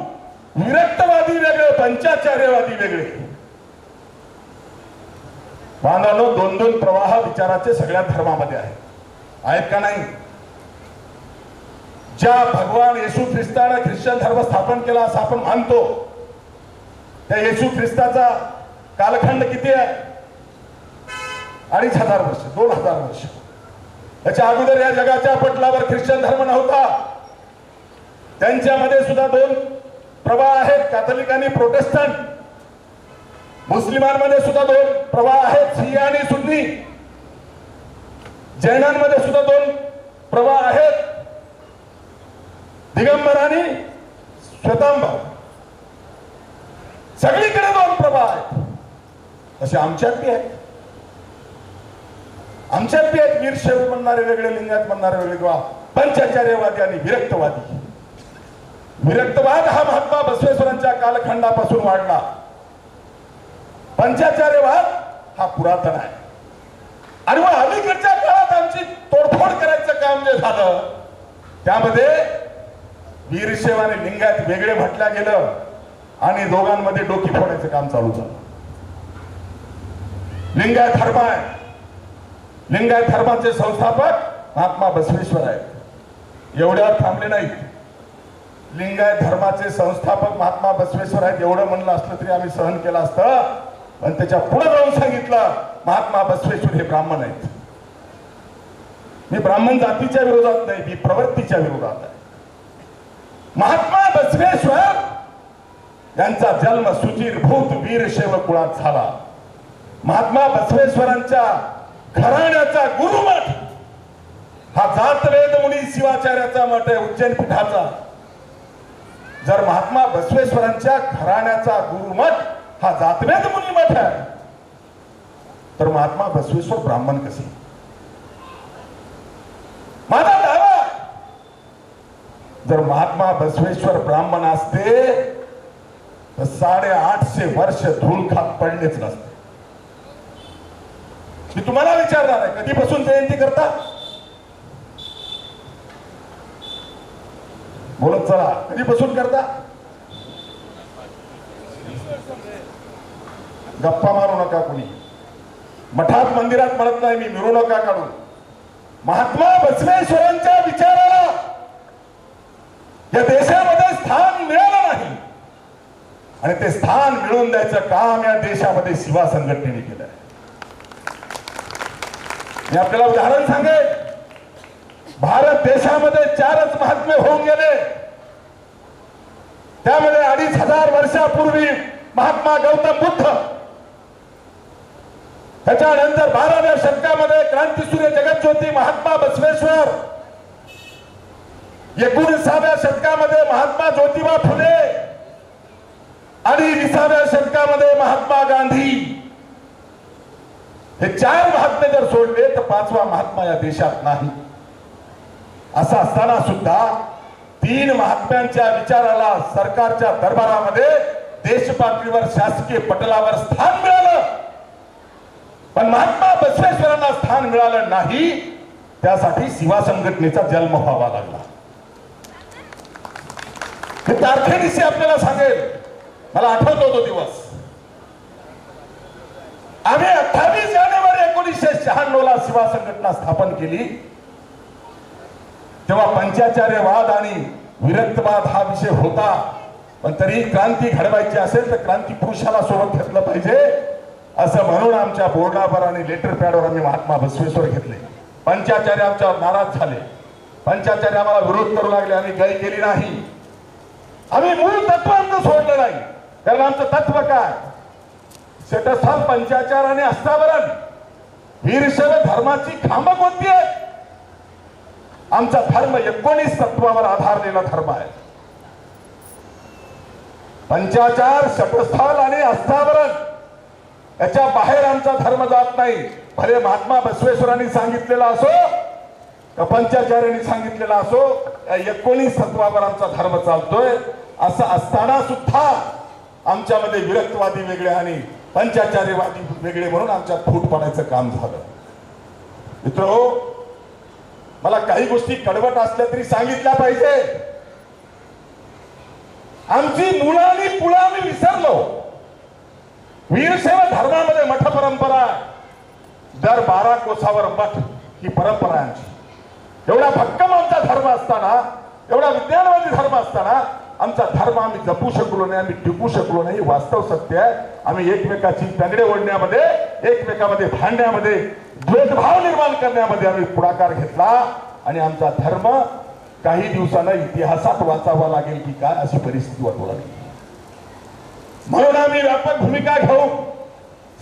विरक्तवादी वेगळे, पंचाचार्यवादी वेगळे. बांधवांनो, दोन दोन प्रवाह विचाराचे सगळ्या धर्मामध्ये आहेत का नाही? ज्या भगवान येशू ख्रिस्ताने ख्रिश्चन धर्म स्थापन केला असं आपण मानतो, त्या येशू ख्रिस्ताचा कालखंड किती आहे? 2500 वर्ष, 2000 वर्ष. त्याच्या अगोदर या जगाच्या पटलावर ख्रिश्चन धर्म नव्हता. त्यांच्यामध्ये सुद्धा दोन प्रवाह आहेत, कॅथलिक आणि प्रोटेस्टंट. मुस्लिमांमध्ये सुद्धा दोन प्रवाह आहेत, शिया आणि सुन्नी. जैनांमध्ये सुद्धा दोन प्रवाह आहेत, दिगंबर आणि श्वेतांबर. सगळीकडे दोन प्रवाह आहेत. असे आमच्यात बी आहेत. आमच्यात बी आहेत वीरशैव म्हणणारे वेगळे, लिंगायत म्हणणारे वेगळे, किंवा पंचाचार्यवादी आणि विरक्तवादी. विरक्तवाद हा महात्मा बसवेश्वरांच्या कालखंडापासून वाढला. पंचाचार्यवाद हा पुरातन आहे. आणि मग अलीकडच्या काळात आमची तोडफोड करायचं काम जे झालं त्यामध्ये वीरशैव आणि लिंगायत वेगळे म्हटलं गेलं आणि दोघांमध्ये डोकी फोडायचं काम चालू झालं. लिंगायत धर्म आहे. लिंगायत धर्माचे संस्थापक महात्मा बसवेश्वर आहेत. एवढ्यावर थांबले नाहीत. लिंगायत धर्माचे संस्थापक महात्मा बसवेश्वर आहेत एवढं म्हणलं असलं तरी आम्ही सहन केलं असतं. पण त्याच्या पुढे जाऊन सांगितलं महात्मा बसवेश्वर हे ब्राह्मण आहेत. मी ब्राह्मण जातीच्या विरोधात नाही, मी प्रवृत्तीच्या विरोधात आहे. महात्मा बसवेश्वर यांचा जन्म सुचिरभूत वीरशैव कुळात झाला. महात्मा बसवेश्वरांच्या घराण्याचा गुरुमठ हा जातवेद मुनी शिवाचार्याचा मठ आहे, उज्जैन पीठाचा. जर महात्मा बसवेश्वरांच्या घराण्याचा गुरुमठ हा जातवेद मुनी मठ आहे तर महात्मा बसवेश्वर ब्राह्मण कसे? माझा दावा, जर महात्मा बसवेश्वर ब्राह्मण असते तर 850 वर्ष धूळ खात पडलेच नसते. मी तुम्हाला विचारणार आहे, कधीपासून जयंती करता? बोलत चला, कधीपासून करता? गप्पा मारू नका कोणी. मठात मंदिरात म्हणत नाही मी, मिरवणुका काढून. महात्मा बसवेश्वरांच्या विचाराला या देशामध्ये स्थान मिळालं नाही आणि ते स्थान मिळवून द्यायचं काम या देशामध्ये शिवा संघटनेने केलं आहे. मी आपल्याला उदाहरण सांगेन. भारत देशामध्ये 4च महात्मे होऊन गेले. त्यामध्ये 2500 वर्षापूर्वी महात्मा गौतम बुद्ध, त्याच्यानंतर 12व्या शतकामध्ये क्रांतीसूर्य जगज्योती महात्मा बसवेश्वर, 19व्या शतकामध्ये महात्मा ज्योतिबा फुले आणि 20व्या शतकामध्ये महात्मा गांधी. हे 4 महात्मे जर सोडले तर 5वा महात्मा या देशात नाही. असं असताना सुद्धा 3 महात्म्यांच्या विचाराला सरकारच्या दरबारामध्ये देश पातळीवर शासकीय पटलावर स्थान मिळालं, पण महात्मा बसवेश्वरांना स्थान मिळालं नाही. त्यासाठी शिवा संघटनेचा जन्म व्हावा लागला. हे तारखेनिशी आपल्याला सांगेल. मला आठवतो तो दिवस. आम्ही 28 जानेवारी 1996 ला सेवा संघटना स्थापन केली, तेव्हा पंचाचार्यवाद आणि विरक्तवाद हा विषय होता. पण तरी क्रांती घडवायची असेल तर क्रांती पुरुषाला सोबत घेतलं पाहिजे असं म्हणून आमच्या बोर्डावर आणि लेटर पॅडवर आम्ही महात्मा बसवेश्वर घेतले. पंचाचार्य आमच्यावर नाराज झाले, पंचाचार्य आम्हाला विरोध करू लागले. आम्ही काही केली नाही, आम्ही मूळ तत्व आमचं सोडलं नाही. कारण आमचं तत्व काय? षटस्थान, पंचाचार आणि अष्टावरण, वीरशैव धर्माची खांब कोणती आहे? आमचा धर्म 19 तत्वावर आधारलेला धर्म आहे. पंचाचार, षटस्थान आणि अष्टावरण याच्या बाहेर आमचा धर्म जात नाही. भले महात्मा बसवेश्वरांनी सांगितलेला असो का पंचाचार्यांनी सांगितलेला असो, 19 तत्वावर आमचा धर्म चालतोय. असं असताना सुद्धा आमच्यामध्ये विरक्तवादी वेगळे आणि पंचाचार्यवादी वेगळे म्हणून आमच्यात फूट पडायचं काम झालं. मित्रहो, मला काही गोष्टी कडवट असल्या तरी सांगितल्या पाहिजे. आमची मुळं आणि पुळं आम्ही विसरलो. वीरशैव धर्मामध्ये मठ परंपरा आहे. दर 12 कोसावर मठ ही परंपरा आहे आमची. एवढा भक्कम आमचा धर्म असताना, एवढा विज्ञानवादी धर्म असताना आमचा धर्म आम्ही जपू शकलो नाही, आम्ही टिकू शकलो नाही. वास्तव सत्य आहे. आम्ही एकमेकाची तंगडे ओढण्यामध्ये, एकमेकामध्ये भांडण्यामध्ये, द्वेषभाव निर्माण करण्यामध्ये आम्ही पुढाकार घेतला आणि आमचा धर्म काही दिवसांना इतिहासात वाचावा लागेल की काय अशी परिस्थिती वाटू लागली. म्हणून आम्ही व्यापक भूमिका घेऊन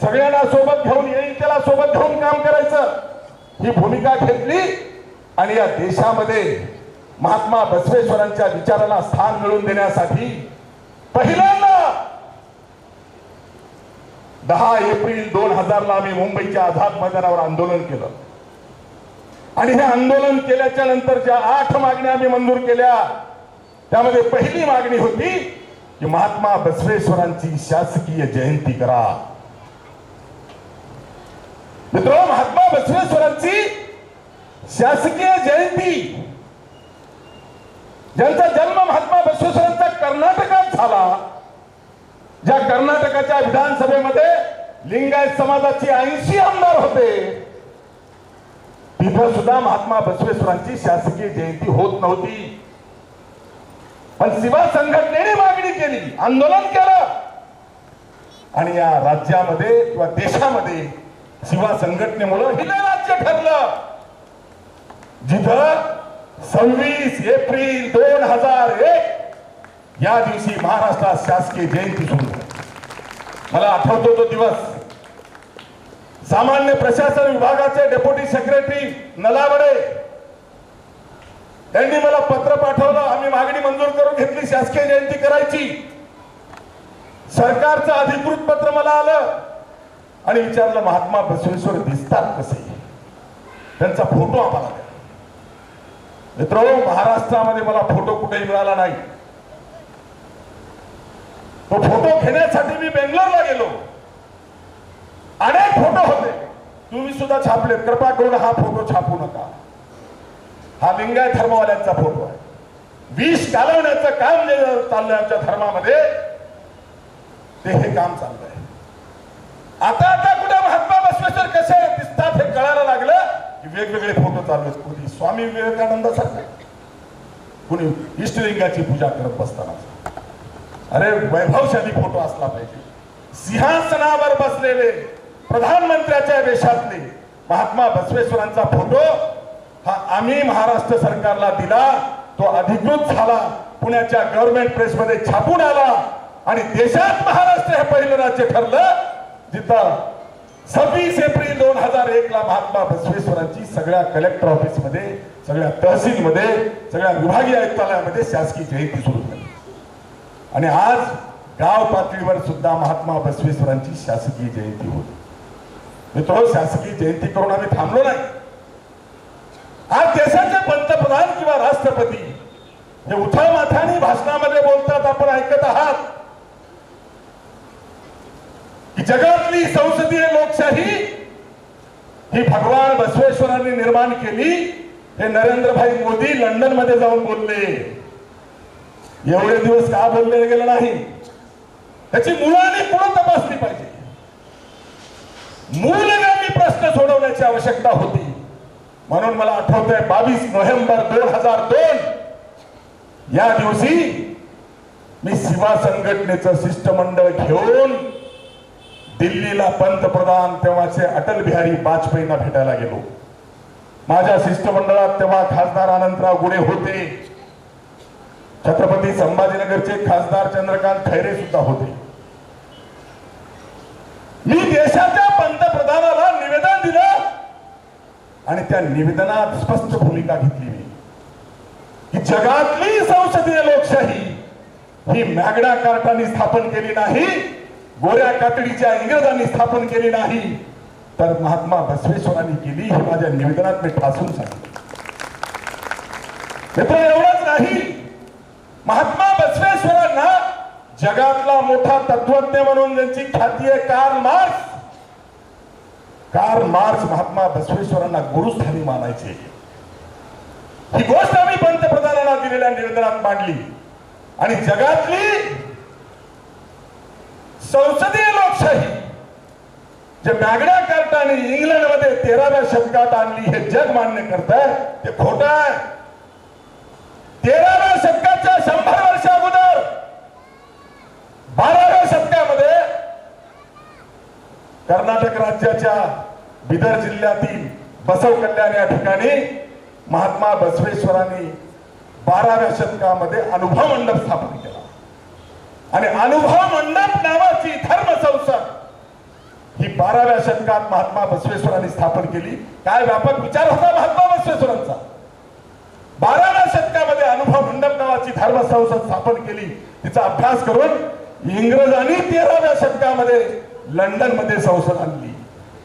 सगळ्यांना सोबत घेऊन, येईल त्याला सोबत घेऊन काम करायचं ही भूमिका घेतली आणि या देशामध्ये महात्मा बसवेश्वरांच्या विचाराला स्थान मिळवून देण्यासाठी पहिल्यांदा 10 एप्रिल 2000 ला आम्ही मुंबईच्या आझाद मैदानावर आंदोलन केलं. आणि हे आंदोलन केल्याच्या नंतर ज्या 8 मागण्या आम्ही मंजूर केल्या, त्यामध्ये पहिली मागणी होती की महात्मा बसवेश्वरांची शासकीय जयंती करा. मित्रांनो, महात्मा बसवेश्वरांची शासकीय जयंती, ज्यांचा जन्म महात्मा बसवेश्वरांचा कर्नाटकात झाला, ज्या कर्नाटकाच्या विधानसभेमध्ये लिंगायत समाजाची 80 आमदार होते, तिथं सुद्धा महात्मा बसवेश्वरांची शासकीय जयंती होत नव्हती. पण सेवा संघटनेने मागणी केली, आंदोलन केलं आणि या राज्यामध्ये किंवा देशामध्ये सेवा संघटनेमुळे हे राज्य ठरलं जिथं 26 एप्रिल 2001 या दिवशी महाराष्ट्रात शासकीय जयंती सुरू झाली. मला आठवतो तो दिवस. सामान्य प्रशासन विभागाचे डेप्युटी सेक्रेटरी नलावडे यांनी मला पत्र पाठवलं. आम्ही मागणी मंजूर करून घेतली, शासकीय जयंती करायची. सरकारचं अधिकृत पत्र मला आलं आणि विचारलं महात्मा बसवेश्वर दिसतात कसे, त्यांचा फोटो आम्हाला द्या. मित्रांनो, महाराष्ट्रामध्ये मला फोटो कुठेही मिळाला नाही. तो फोटो घेण्यासाठी मी बेंगलोरला गेलो. अनेक फोटो होते, तुम्ही सुद्धा छापले. कृपा करून हा फोटो छापू नका. हा लिंगायत धर्मवाल्यांचा फोटो आहे. विष घालवण्याचं काम जे चाललंय आमच्या धर्मामध्ये, ते हे काम चाललंय. आता आता कुठे महात्मा बसवेश्वर कसे दिसतात हे कळायला लागलं की वेगवेगळे फोटो चालू आहेत. कोणी स्वामी विवेकानंदासारखे, कोणी इष्टलिंगाची पूजा करत बसताना. अरे वैभवशाली फोटो असला पाहिजे. सिंहासनावर बसलेले प्रधानमंत्र्याच्या वेशातले महात्मा बसवेश्वरांचा फोटो हा आम्ही महाराष्ट्र सरकारला दिला. तो अधिकृत झाला, पुण्याच्या गव्हर्नमेंट प्रेस मध्ये छापून आला आणि देशात महाराष्ट्र हे पहिलं राज्य ठरलं जिथं 26 एप्रिल 2001 ला महात्मा बसवेश्वरांची सगळ्या कलेक्टर ऑफिस मध्ये, सगळ्या तहसील मध्ये, सगळ्या विभागीय आयुक्तालयामध्ये शासकीय जयंती सुरू झाली. आणि आज गाव पातळीवर सुद्धा महात्मा बसवेश्वरांची शासकीय जयंती होती. मित्रांनो, शासकीय जयंती करून आम्ही थांबलो नाही. आज देशाचे पंतप्रधान किंवा राष्ट्रपती हे उठामाथानी भाषणामध्ये बोलतात, आपण ऐकत आहात की जगातली संसदीय लोकशाही ही भगवान बसवेश्वरांनी निर्माण केली. हे नरेंद्रभाई मोदी लंडन मध्ये जाऊन बोलले. एवढे दिवस का बोलले गेलं नाही, त्याची मुळं आणि पुढं तपासली पाहिजे. मूलगामी प्रश्न सोडवण्याची आवश्यकता होती. म्हणून मला आठवतंय 22 नोव्हेंबर 2002 या दिवशी मी सेवा संघटनेचं शिष्टमंडळ घेऊन दिल्लीला पंतप्रधान तेव्हाचे अटल बिहारी वाजपेयींना भेटायला गेलो. माझ्या शिष्टमंडळात तेव्हा खासदार अनंतराव गुढे होते, छत्रपती संभाजीनगरचे खासदार चंद्रकांत खैरे सुद्धा होते. मी देशाच्या पंतप्रधानाला निवेदन दिलं आणि त्या निवेदनात स्पष्ट भूमिका घेतली मी की जगातली संसदीय लोकशाही ही मॅग्ना कार्टाने स्थापन केली नाही, गोऱ्या कातडीच्या इंग्रजांनी स्थापन केली नाही, तर महात्मा बसवेश्वरांनी केली. हे माझ्या निवेदनात मी ठासून सांगितलं. मित्र, एवढंच नाही, महात्मा बसवेश्वरांना जगातला मोठा तत्वज्ञ म्हणून ज्यांची ख्याती आहे कार्ल मार्क्स महात्मा बसवेश्वरांना गुरुस्थानी मानायचे. ही गोष्ट आम्ही पंतप्रधानांना दिलेल्या निवेदनात मांडली. आणि जगातली संसदीय लोकशाही जे मॅग्ना कार्टाने इंग्लंडमध्ये 13व्या शतकात आणली हे जग मान्य करतंय ते खोटं आहे. 13व्या शतकाच्या 100 वर्ष अगोदर 12व्या शतकामध्ये कर्नाटक राज्याच्या बिदर जिल्ह्यातील बसव कल्याण या ठिकाणी महात्मा बसवेश्वरांनी 12व्या शतकामध्ये अनुभव मंडप स्थापन केला. आणि अनुभव मंडप नावाची धर्म संसद ही 12व्या शतकात महात्मा बसवेश्वरांनी स्थापन केली. काय व्यापक विचार होता महात्मा बसवेश्वरांचा. 12व्या शतकामध्ये अनुभव मंडप नावाची धर्म संसद स्थापन केली. तिचा अभ्यास करून इंग्रजांनी 13व्या शतकामध्ये लंडन मध्ये संसद आणली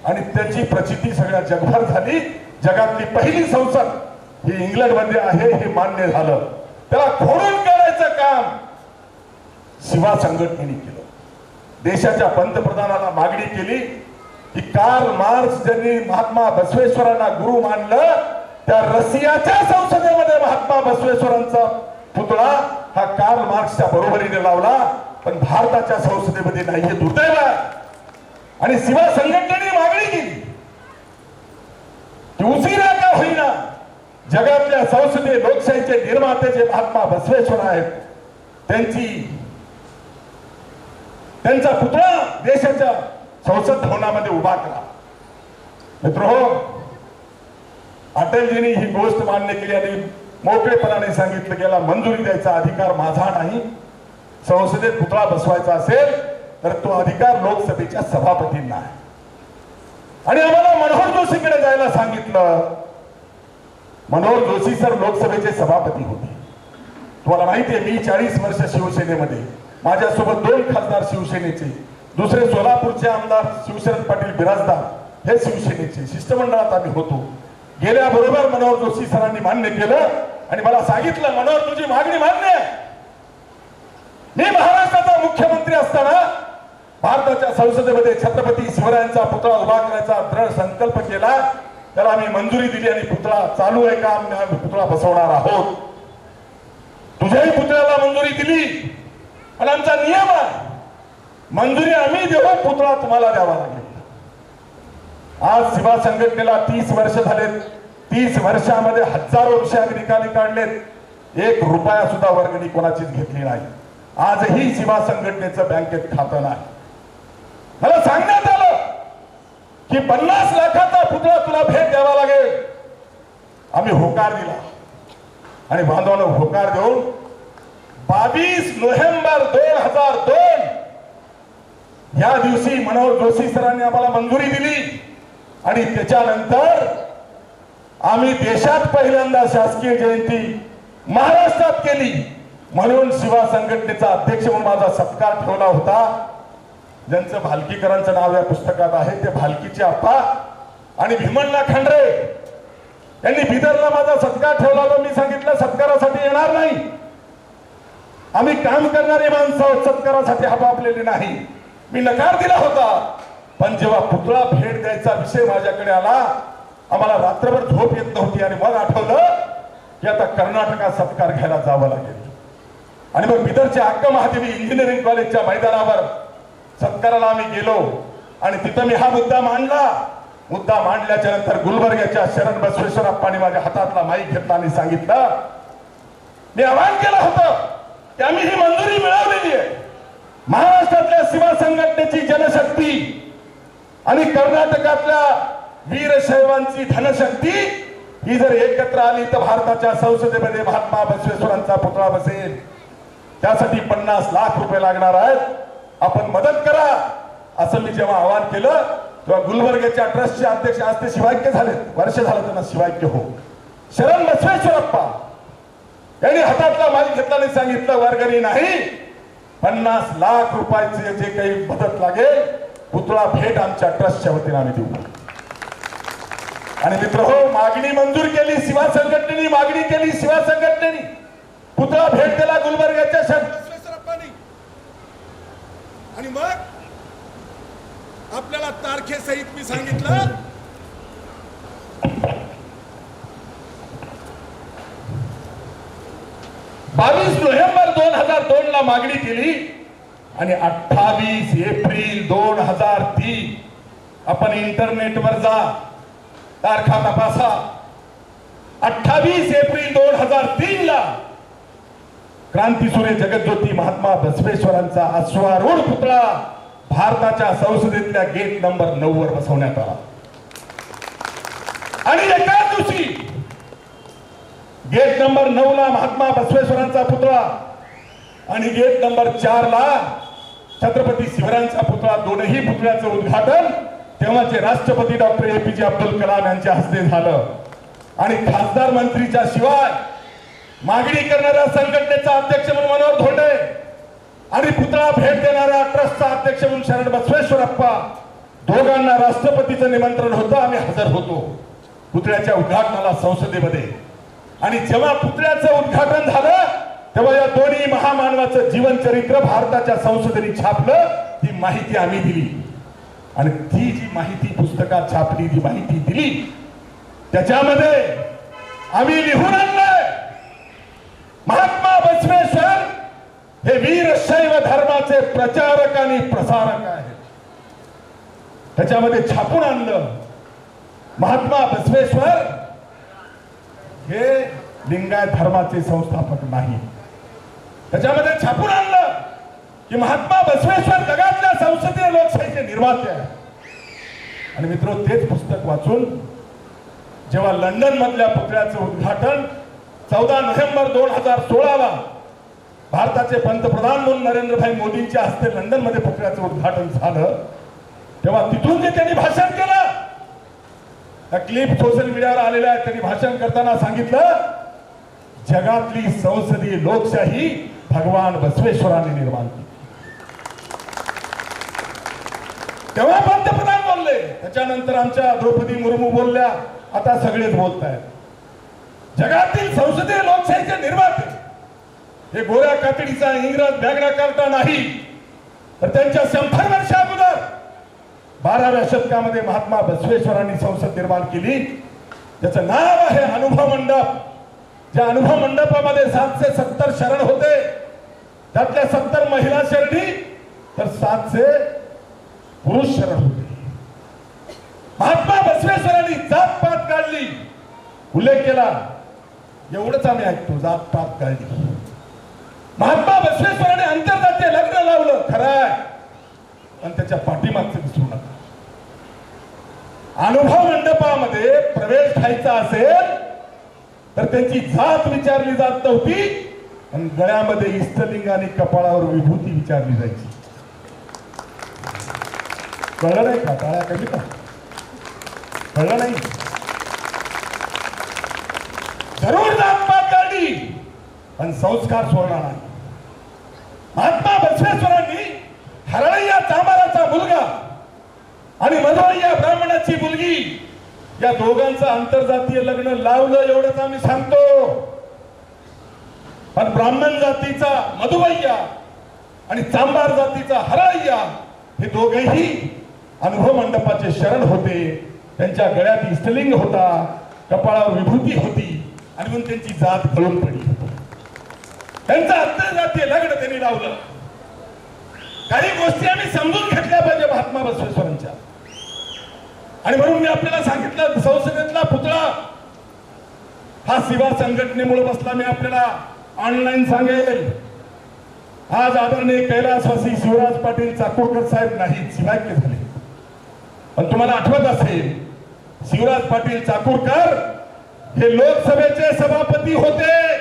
आणि त्याची प्रचिती सगळ्या जगभर झाली. जगातली पहिली संसद ही इंग्लंड मध्ये आहे हे मान्य झालं. त्याला खोडून काढायचं काम सेवा संघटनेने केलं. देशाच्या पंतप्रधानाला मागणी केली की कार्ल मार्क्स ज्यांनी महात्मा बसवेश्वरांना गुरु मानलं त्या रशियाच्या संसदेमध्ये महात्मा बसवेश्वरांचा पुतळा हा कार्ल मार्क्सच्या बरोबरीने लावला, पण भारताच्या संसदेमध्ये नाही. हे दुर्दैव आहे. आणि सेवा संघटनेने मागणी केली की उशिरा का होईना जगातल्या संसदीय लोकशाहीचे निर्माते जे महात्मा बसवेश्वर आहेत त्यांचा पुतळा देशाच्या संसद भवनामध्ये उभा करा. मित्रहो, अटलजींनी ही गोष्ट मान्य केली आणि मोकळेपणाने सांगितलं गेला मंजुरी द्यायचा अधिकार माझा नाही. संसदेत पुतळा बसवायचा असेल तर तो अधिकार लोकसभेच्या सभापतींना आहे. आणि आम्हाला मनोहर जोशीकडे जायला सांगितलं. मनोहर जोशी सर लोकसभेचे सभापती होते. तुम्हाला माहिती आहे, मी 40 वर्ष शिवसेनेमध्ये, माझ्यासोबत 2 खासदार शिवसेनेचे, दुसरे सोलापूरचे आमदार शिवशरद पाटील बिराजदार हे शिवसेनेचे. शिष्टमंडळात आम्ही होतो. गेल्याबरोबर मनोहर जोशी सरांनी मान्य केलं आणि मला सांगितलं, मनोहर तुझी मागणी मान्य आहे. मी महाराष्ट्राचा मुख्यमंत्री असताना भारताच्या संसदेमध्ये छत्रपती शिवरायांचा पुतळा उभा करायचा दृढ संकल्प केला. त्याला आम्ही मंजुरी दिली आणि पुतळा चालू आहे का, आम्ही पुतळा बसवणार आहोत. तुझ्याही पुतळ्याला मंजुरी दिली आणि आमचा नियम आहे मंजुरी आम्ही देऊ, पुतळा तुम्हाला द्यावा लागेल. आज सेवा संघटनेला 30 वर्ष झालेत. 30 वर्षामध्ये हजारो विषयात निकाली काढलेत. 1 रुपया सुद्धा वर्गणी कोणाचीच घेतली नाही. आजही सेवा संघटनेचं बँकेत खातं नाही. मला सांगण्यात आलं की 50 लाखाचा पुतळा तुला भेट द्यावा लागेल. आम्ही होकार दिला आणि बांधवांना होकार देऊन 22 नोव्हेंबर 2002 या दिवशी मनोहर जोशी सरांनी आम्हाला मंजुरी दिली. आणि त्याच्यानंतर आम्ही देशात पहिल्यांदा शासकीय जयंती महाराष्ट्रात केली. म्हणून सेवा संघटनेचा अध्यक्ष म्हणून माझा सत्कार ठेवला होता. ज्यांचं भालकीकरांचं नाव या पुस्तकात आहे ते भालकीचे आप्पा आणि भीमण्णा खांडरे यांनी बिदरला माझा सत्कार ठेवला होता. मी सांगितलं सत्कारासाठी येणार नाही, आम्ही काम करणारे माणसं सत्कारासाठी आपापलेले नाही. मी नकार दिला होता. पण जेव्हा पुतळा भेट द्यायचा विषय माझ्याकडे आला, आम्हाला रात्रभर झोप येत नव्हती. आणि मग आठवलं की आता कर्नाटकात सत्कार घ्यायला जावं लागेल. आणि मग बिदरच्या अक्का महादेवी इंजिनिअरिंग कॉलेजच्या मैदानावर सत्काराला आम्ही गेलो. आणि तिथं मी हा मुद्दा मांडला. मुद्दा मांडल्याच्या नंतर गुलबर्ग्याच्या शरण बसवेश्वरप्पांनी माझ्या हातातला माईक घेतला आणि सांगितलं, मी आवाहन केलं होतं की आम्ही ही मंजुरी मिळवलेली आहे. महाराष्ट्रातल्या शिवा संघटनेची जनशक्ती आणि कर्नाटकातल्या वीरशैवांची धनशक्ती ही जर एकत्र आली तर भारताच्या संसदेमध्ये महात्मा बसवेश्वरांचा पुतळा बसेल. त्यासाठी 50 लाख रुपये लागणार आहेत. आपण मदत करा असं मी जेव्हा आवाहन केलं तेव्हा गुलबर्ग्याच्या ट्रस्टचे अध्यक्ष आज ते शिवाक्य झाले, वर्ष झालं त्यांना शिवाक्य हो, शरण बसवेश्वरप्पा यांनी हातातला माईक घेतला आणि सांगितलं, वर्गणी नाही, 50 लाख रुपयाचे जे काही मदत लागेल पुतळा भेट आमच्या ट्रस्टच्या वतीने आम्ही देऊ. आणि मित्र हो, मागणी मंजूर केली शिवा संघटनेने, मागणी केली शिवा संघटनेने, पुतळा भेट दिला गुलबर्ग्याच्या बसवेश्वरप्पांनी. आणि मग आपल्याला तारखेसहित मी सांगितलं, 22 नोव्हेंबर 2002 ला मागणी केली आणि 28 एप्रिल 2003 आपण इंटरनेटवर जा, तारखा तपासा. 28 एप्रिल 2003 ला क्रांतीसूर्य जगज्योती महात्मा बसवेश्वरांचा अश्वारूढ पुतळा भारताच्या संसदेतल्या गेट नंबर 9 वर बसवण्यात आला. आणि एकाच दिवशी गेट नंबर 9 ला महात्मा बसवेश्वरांचा पुतळा आणि गेट नंबर 4 ला छत्रपती शिवरायांचा पुतळा, दोनही पुतळ्याचं उद्घाटन तेव्हाचे राष्ट्रपती डॉक्टर APJ अब्दुल कलाम यांच्या हस्ते झालं. आणि खासदार मंत्रीच्या शिवाय मागणी करणाऱ्या संघटनेचा अध्यक्ष म्हणून मनोहर धोंडे आणि पुतळा भेट देणाऱ्या ट्रस्टचा अध्यक्ष म्हणून शरण बसवेश्वरप्पा, दोघांना राष्ट्रपतीचं निमंत्रण होतं. आम्ही हजर होतो पुतळ्याच्या उद्घाटनाला संसदेमध्ये. आणि जेव्हा पुतळ्याचं उद्घाटन झालं तेव्हा या दोन्ही महामानवाचं जीवन चरित्र भारताच्या संसदेने छापलं. ही माहिती आम्ही दिली आणि ती जी माहिती पुस्तकात छापली, जी माहिती दिली त्याच्यामध्ये आम्ही लिहून आणलंय, महात्मा बसवेश्वर हे वीरशैव धर्माचे प्रचारक आणि प्रसारक आहेत. त्याच्यामध्ये छापून आणलं, महात्मा बसवेश्वर हे लिंगायत धर्माचे संस्थापक नाही. त्याच्यामध्ये छापून आणलं की महात्मा बसवेश्वर जगातल्या संसदीय लोकशाहीचे निर्माते आहे. आणि मित्र, तेच पुस्तक वाचून जेव्हा लंडन मधल्या पुतळ्याचं उद्घाटन 14 नोव्हेंबर 2016 ला भारताचे पंतप्रधान म्हणून नरेंद्रभाई मोदींच्या हस्ते लंडन मध्ये पुतळ्याचं उद्घाटन झालं, तेव्हा तिथून जे त्यांनी भाषण केलं, त्या क्लिप सोशल मीडियावर आलेल्या आहेत. त्यांनी भाषण करताना सांगितलं, जगातली संसदीय लोकशाही भगवान बसवेश्वरांनी निर्माण केली. तेव्हा पंतप्रधान बोलले, त्याच्यानंतर आमच्या द्रौपदी मुर्मू बोलल्या, आता सगळेच बोलतायत. जगातील संसदीय लोकशाहीचे निर्माते हे गोऱ्या कातडीचा इंग्रज बॅगनाकारता नाही, तर त्यांच्या 100 वर्ष अगोदर 12व्या शतकामध्ये महात्मा बसवेश्वरांनी संसद निर्माण केली. त्याचं नाव आहे अनुभव मंडप. ज्या अनुभव मंडपामध्ये 770 शरण होते, त्यातल्या 70 महिला शरणी तर 700 पुरुष शरण होते. महात्मा बसवेश्वरांनी जात पात काढली, उल्लेख केला, एवढंच आम्ही ऐकतो, जात पात काढली. महात्मा बसवेश्वरांनी आंतरजातीय लग्न लावलं, खरं आहे, पण त्याच्या पाठीमागचं विसरू नका. अनुभव मंडपामध्ये प्रवेश घ्यायचा असेल तर त्यांची जात विचारली जात नव्हती, आणि गळ्यामध्ये इष्टलिंग आणि कपाळावर विभूती विचारली जायची. कळलं नाही का? टाळ्या कमी का? कळलं नाही? जरूर जातपात काढली, पण संस्कार सोडला नाही. महात्मा बसवेश्वरांनी हरळय्या चांबाराचा मुलगा आणि मधुरय्या ब्राह्मणाची मुलगी या दोघांचं आंतरजातीय लग्न लावलं, एवढंच आम्ही सांगतो. पण ब्राह्मण जातीचा मधुवय्या आणि चांबार जातीचा हरळय्या हे दोघेही अनुभव मंडपाचे शरण होते. त्यांच्या गळ्यात इष्टलिंग होता, कपाळावर विभूती होती, आणि म्हणून त्यांची जात गळून पडली. त्यांचं आंतरजातीय लग्न त्यांनी लावलं. काही गोष्टी आम्ही समजून घेतल्या पाहिजे महात्मा बसवेश्वरांच्या. आणि म्हणून मी आपल्याला सांगितलं संसदेतला पुतळा हा शिवा संघटनेमुळे बसला. मी आपल्याला ऑनलाईन सांगेल, आज आदरणीय कैलासवासी शिवराज पाटील चाकूरकर साहेब नाहीत, शिवाक्य झाले. पण तुम्हाला आठवत असेल शिवराज पाटील चाकूरकर हे लोकसभेचे सभापती होते.